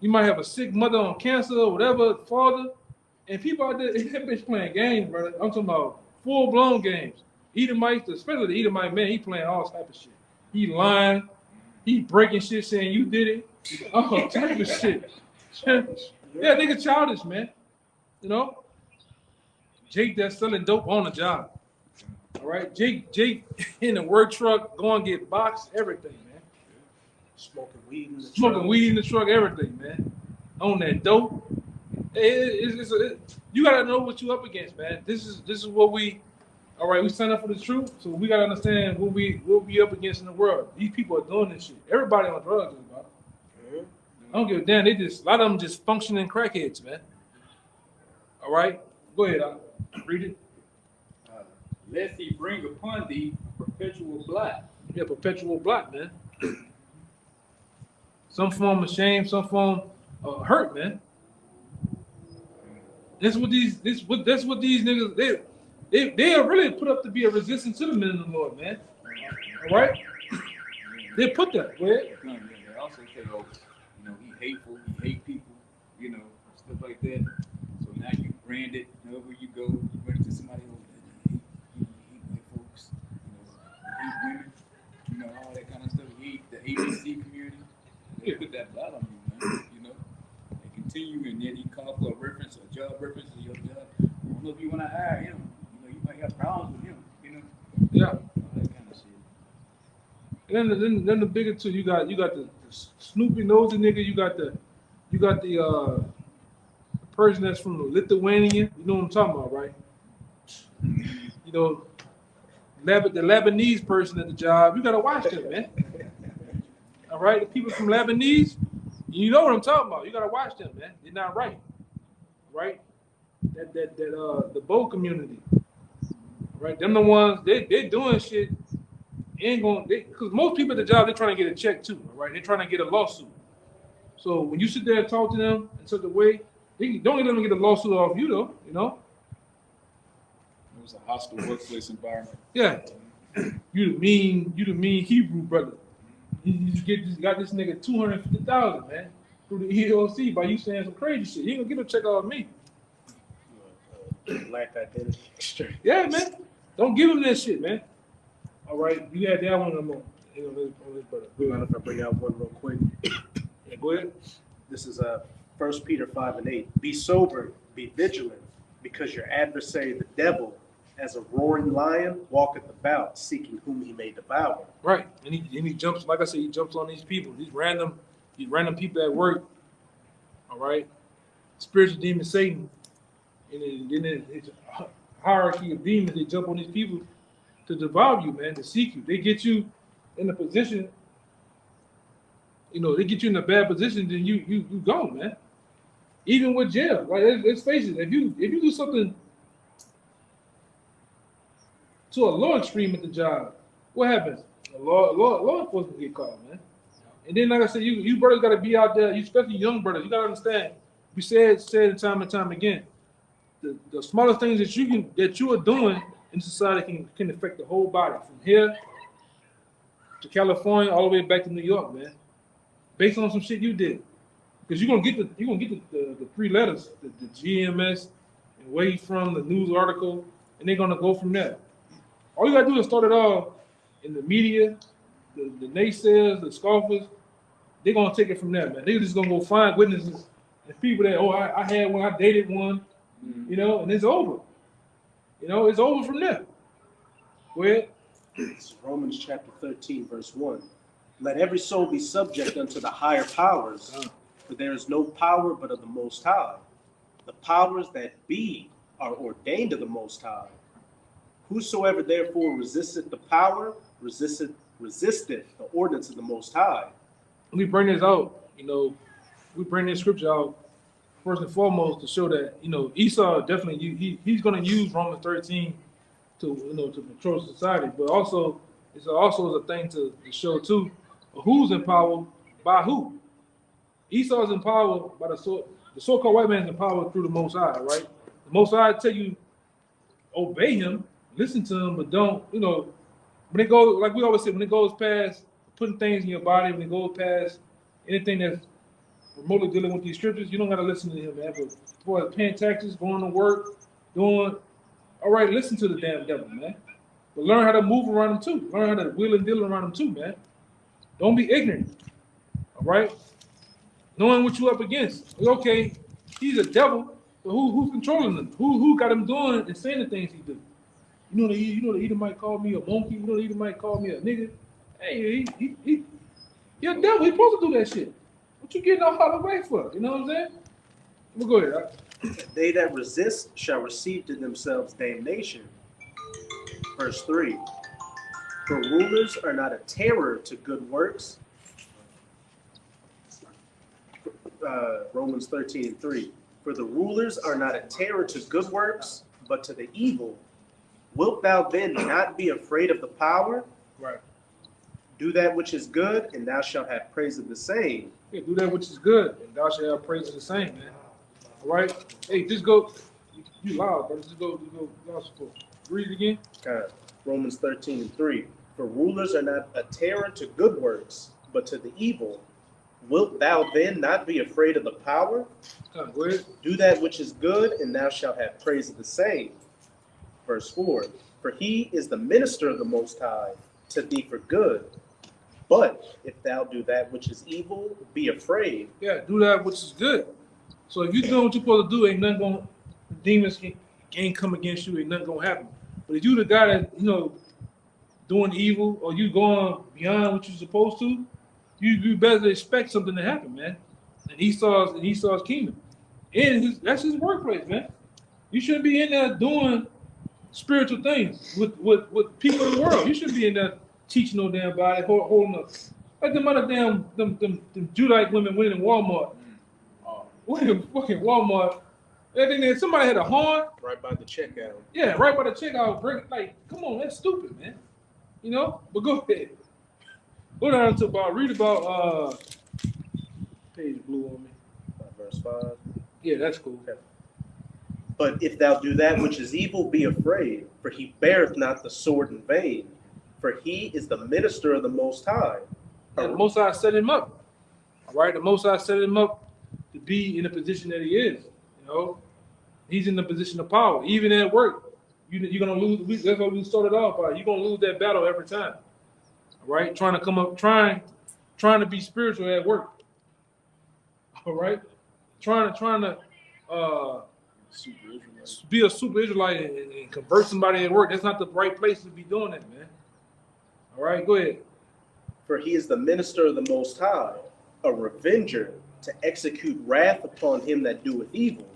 You might have a sick mother on cancer or whatever, father. And people out there, that bitch playing games, brother. I'm talking about full-blown games. Edomites, especially the Edomite man, he playing all type of shit. He lying. He breaking shit saying you did it. All type of shit. Yeah, nigga childish, man. You know? Jake that's selling dope on the job. All right? Jake in the work truck, going to get boxed, everything, man. Smoking weed in the Smoking truck. weed in the truck, everything, man. On that dope. You gotta know what you up against, man. This is what we. All right, we signed up for the truth, so we gotta understand what we up against in the world. These people are doing this shit. Everybody on drugs, bro. I don't give a damn. A lot of them just functioning crackheads, man. All right, go ahead. Read it. Lest he bring upon thee perpetual blot. Yeah, perpetual blot, man. Some form of shame, some form of hurt, man. That's what these niggas they are really put up to be a resistance to the men of the Lord, man. All right, they put that. Go ahead. They also say, oh, you know, he hateful, he hate people, you know, stuff like that. So now you brand it wherever you go, you run into somebody else that he hate white folks, you know, he hate women, you know, all that kind of stuff. He hate the ABC community. They put that blot on you, man. You know, they continue, and then he call for a reference, a job reference to your job. I don't know if you want to hire him. You know, you might have problems with him. You know, Yeah. all that kind of shit. And then the bigger two, you got the Snoopy nosy nigga. You got the person that's from Lithuania. You know what I'm talking about, right? You know, the Lebanese person at the job. You gotta watch them, man. All right, the people from Lebanese, you know what I'm talking about. You gotta watch them, man. They're not right, right? The Bo community, right? Them the ones they doing shit. Ain't going because most people at the job they're trying to get a check too, right? They're trying to get a lawsuit. So when you sit there and talk to them in such a way, they don't let them get a lawsuit off you though, you know? It was a hostile workplace environment. Yeah, you the mean Hebrew brother. You got this nigga $250,000, man, through the EEOC by you saying some crazy shit. You ain't gonna get a check off me. Black identity exchange. Yeah, man. Don't give him that shit, man. All right, you had that one on his brother. Mind if I bring out one real quick? Yeah, go ahead. This is 1 Peter 5:8. Be sober, be vigilant, because your adversary, the devil, as a roaring lion, walketh about, seeking whom he may devour. Right, and he jumps. Like I said, he jumps on these people. These random people at work. All right, spiritual demon Satan, and then it's a hierarchy of demons. They jump on these people to devour you, man, to seek you. They get you in a position. You know, they get you in a bad position, then you go, man. Even with jail, right? Let's face it. If you do something to a low extreme at the job, what happens? Law enforcement get called, man. And then, like I said, you brothers got to be out there. You especially young brothers, you got to understand. We said it time and time again. The smallest things that you are doing in society can affect the whole body, from here to California all the way back to New York, man. Based on some shit you did. because you're gonna get the three letters, the GMS, and where you from, the news article, and they're gonna go from there. All you gotta do is start it off in the media, the naysayers, the scoffers. They're gonna take it from there, man. They're just gonna go find witnesses and people that, oh, I had one, I dated one, you know, and it's over. You know, it's over from there. Go ahead. It's Romans chapter 13, verse 1. Let every soul be subject unto the higher powers, for there is no power but of the Most High. The powers that be are ordained of the Most High. Whosoever therefore resisteth the power, resisteth the ordinance of the Most High. We bring this out, you know, we bring this scripture out first and foremost to show that, you know, Esau definitely, he's going to use Romans 13 to, you know, to control society, but also it's also a thing to show too who's in power by who. Esau's in power by the so-called white man's in power through the Most High, right? The Most High tell you obey him, listen to him, but don't, you know, when it goes, like we always say, when it goes past putting things in your body, when it goes past anything that's remotely dealing with these scriptures, you don't got to listen to him, man. But for paying taxes, going to work, doing, all right, listen to the damn devil, man. But learn how to move around him too. Learn how to wheel and deal around him too, man. Don't be ignorant, all right? Knowing what you're up against. Okay, he's a devil, but who's controlling him? Who got him doing and saying the things he do? You know the Edomite called me a monkey. You know the Edomite called me a nigga. Hey, you're a devil. He's supposed to do that shit. What you getting all hollow way for? You know what I'm saying? Well, go ahead. They that resist shall receive to themselves damnation. Verse 3. For rulers are not a terror to good works. Romans 13:3. For the rulers are not a terror to good works, but to the evil. Wilt thou then not be afraid of the power? Right. Do that which is good, and thou shalt have praise of the same. Yeah, do that which is good, and thou shalt have praise of the same, man. All right? Hey, just go. You loud, brother. Just go loud support. Read it again. Romans 13:3. For rulers are not a terror to good works, but to the evil. Wilt thou then not be afraid of the power? Go ahead. Do that which is good, and thou shalt have praise of the same. Verse 4. For he is the minister of the Most High, to thee for good. But if thou do that which is evil, be afraid. Yeah, do that which is good. So if you're doing what you're supposed to do, ain't nothing going, the demons can't come against you, ain't nothing going to happen. But if you the guy that, you know, doing evil, or you going beyond what you're supposed to, you better expect something to happen, man. And Esau's kingdom. And that's his workplace, man. You shouldn't be in there doing spiritual things with people in the world. You shouldn't be in there teaching no damn body, holding up. Like them other damn them Judite women went in Walmart. Went in fucking Walmart. I think that somebody had a horn. Right by the checkout. Yeah, right by the checkout. Like, come on, that's stupid, man. You know? But go ahead. Go down to read about page blue on me. Verse 5. Yeah, that's cool. Okay. But if thou do that which is evil, be afraid, for he beareth not the sword in vain, for he is the minister of the Most High. Yeah, the Most High set him up. All right, the Most High set him up to be in the position that he is. You know, he's in the position of power. Even at work, you're gonna lose. That's what we started off by. You're gonna lose that battle every time. All right, trying to be spiritual at work. All right, trying to be a super Israelite and convert somebody at work. That's not the right place to be doing that, man. All right, go ahead. For he is the minister of the Most High, a revenger, to execute wrath upon him that doeth evil.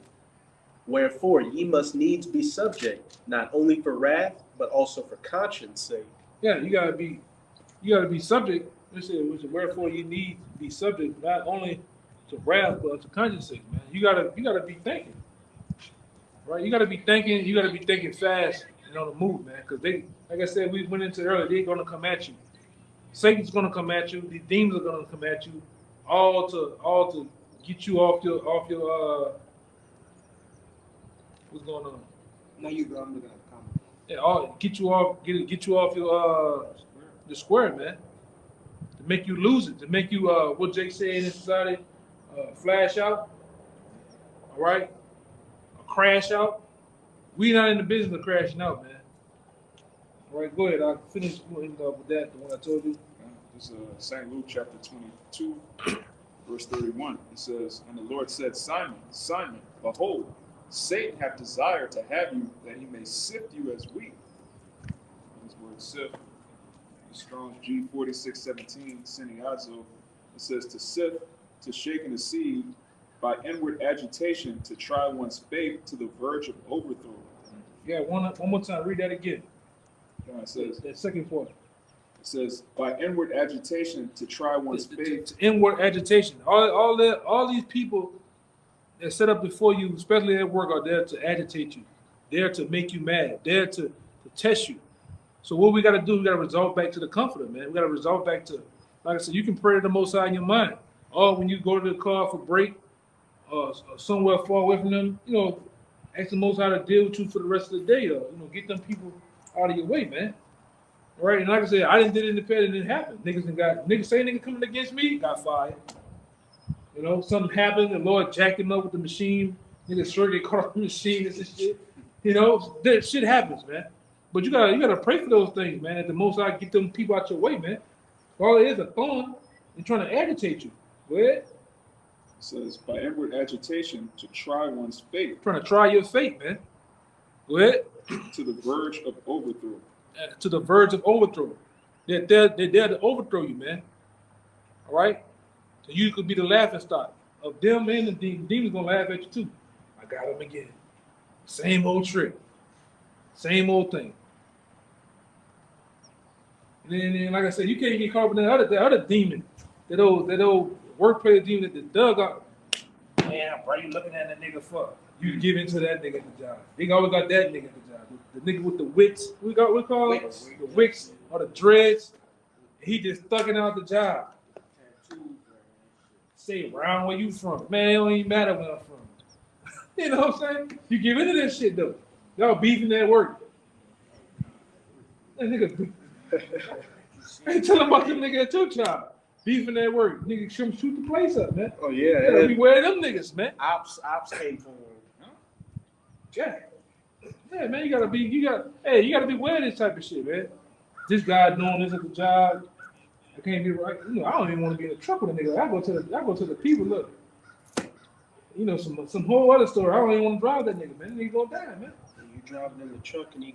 Wherefore ye must needs be subject, not only for wrath, but also for conscience sake. Yeah, you gotta be subject. Wherefore you need to be subject, not only to wrath, but to conscience sake, man. You gotta be thinking. Right? You gotta be thinking fast and on the move, man. Because they, like I said, we went into earlier, they're gonna come at you. Satan's gonna come at you, the demons are gonna come at you, all to get you off your what's going on? No, you go. I'm looking at the comment. Yeah, get you off your the square, man. To make you lose it, to make you what Jake said in society, flash out, all right, a crash out. We not in the business of crashing out, man. All right, go ahead. I'll finish with that, the one I told you. This is St. Luke chapter 22, verse 31. It says, "And the Lord said, Simon, Simon, behold, Satan hath desired to have you, that he may sift you as wheat." This word sift, Strong's G4617, Siniazo, it says to sift, to shake in a seed, by inward agitation, to try one's faith to the verge of overthrow. Yeah, one more time. Read that again. It says, That second part. it says, by inward agitation, to try one's faith. Inward agitation. All these people that set up before you, especially at work, are there to agitate you, there to make you mad, there to test you. So what we got to do, we got to resolve back to the comforter, man. We got to resolve back to, like I said, you can pray to the Most High in your mind. Or when you go to the car for break, or somewhere far away from them, you know, ask the Most High to deal with you for the rest of the day, or get them people out of your way, man. All right, and like I said, I didn't did it in the pet, it didn't happen. Niggas coming against me, got fired. You know, something happened, the Lord jacked him up with the machine. Niggas sure they caught up the machine and shit. You know, that shit happens, man. But you gotta pray for those things, man. That the Most High get them people out your way, man. All it is a thorn and trying to agitate you. Go ahead. It says, by inward agitation, to try one's faith. Trying to try your faith, man. Go ahead. To the verge of overthrow. To the verge of overthrow. They're there to overthrow you, man. All right? So you could be the laughing stock of them and the demons. Demons gonna laugh at you too. I got him again. Same old trick. Same old thing. And then like I said, you can't get caught up in that other demon. That old workplace demon that the dug up. Man, why you looking at that nigga for? You give into that nigga at the job. They always got that nigga at the job. The nigga with the wicks. We call it the wicks or the dreads. He just thugging out the job. Say around where you from. Man, it don't even matter where I'm from. You know what I'm saying? You give into that shit though. Y'all beefing at work. That nigga. I ain't telling about them nigga at your job. Beefing at work. Nigga shoot the place up, man. Oh yeah, You gotta beware of them niggas, man. Ops came for him. Yeah. Yeah, man, you gotta be aware of this type of shit, man. This guy doing this at the job. I can't be right. You know, I don't even want to be in a truck with a nigga. I go to the people, look. You know, some whole other story. I don't even want to drive that nigga, man. He gonna die, man. You driving in the truck and he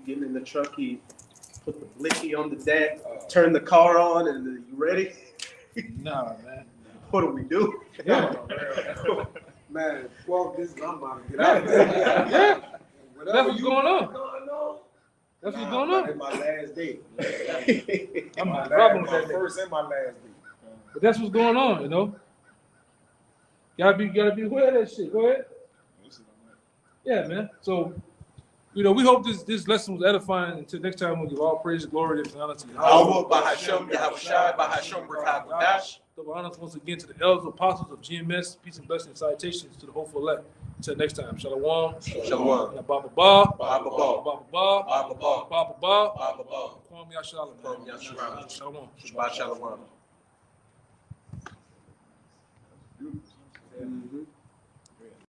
getting in the truck, he put the blicky on the deck, turn the car on, and you ready? Nah, man. What do we do? Yeah. Man, fuck this. I'm about to get out of there. Yeah. Whatever That's what's you going on. That's what's going on. My last day. I'm my not problem with my that nigga. first and my last day. But that's what's going on, you know. Gotta be aware of that shit. Go ahead. Yeah, man. So, you know, we hope this lesson was edifying. Until next time, we'll give all praise, glory, and honor to you. Awo Bahasham Yahushai Bahasham Rakakwadash. Double honors once again to the elders, apostles of GMS. Peace and blessings, salutations to the hopeful elect. Until next time, Shalom. Shalom. Baba Ba. Baba Ba. Baba Ba. Baba Ba. Baba Ba. Baba Ba. Kwame Yashalom. Kwame Yashalom. Shalom. Shabbat Shalom.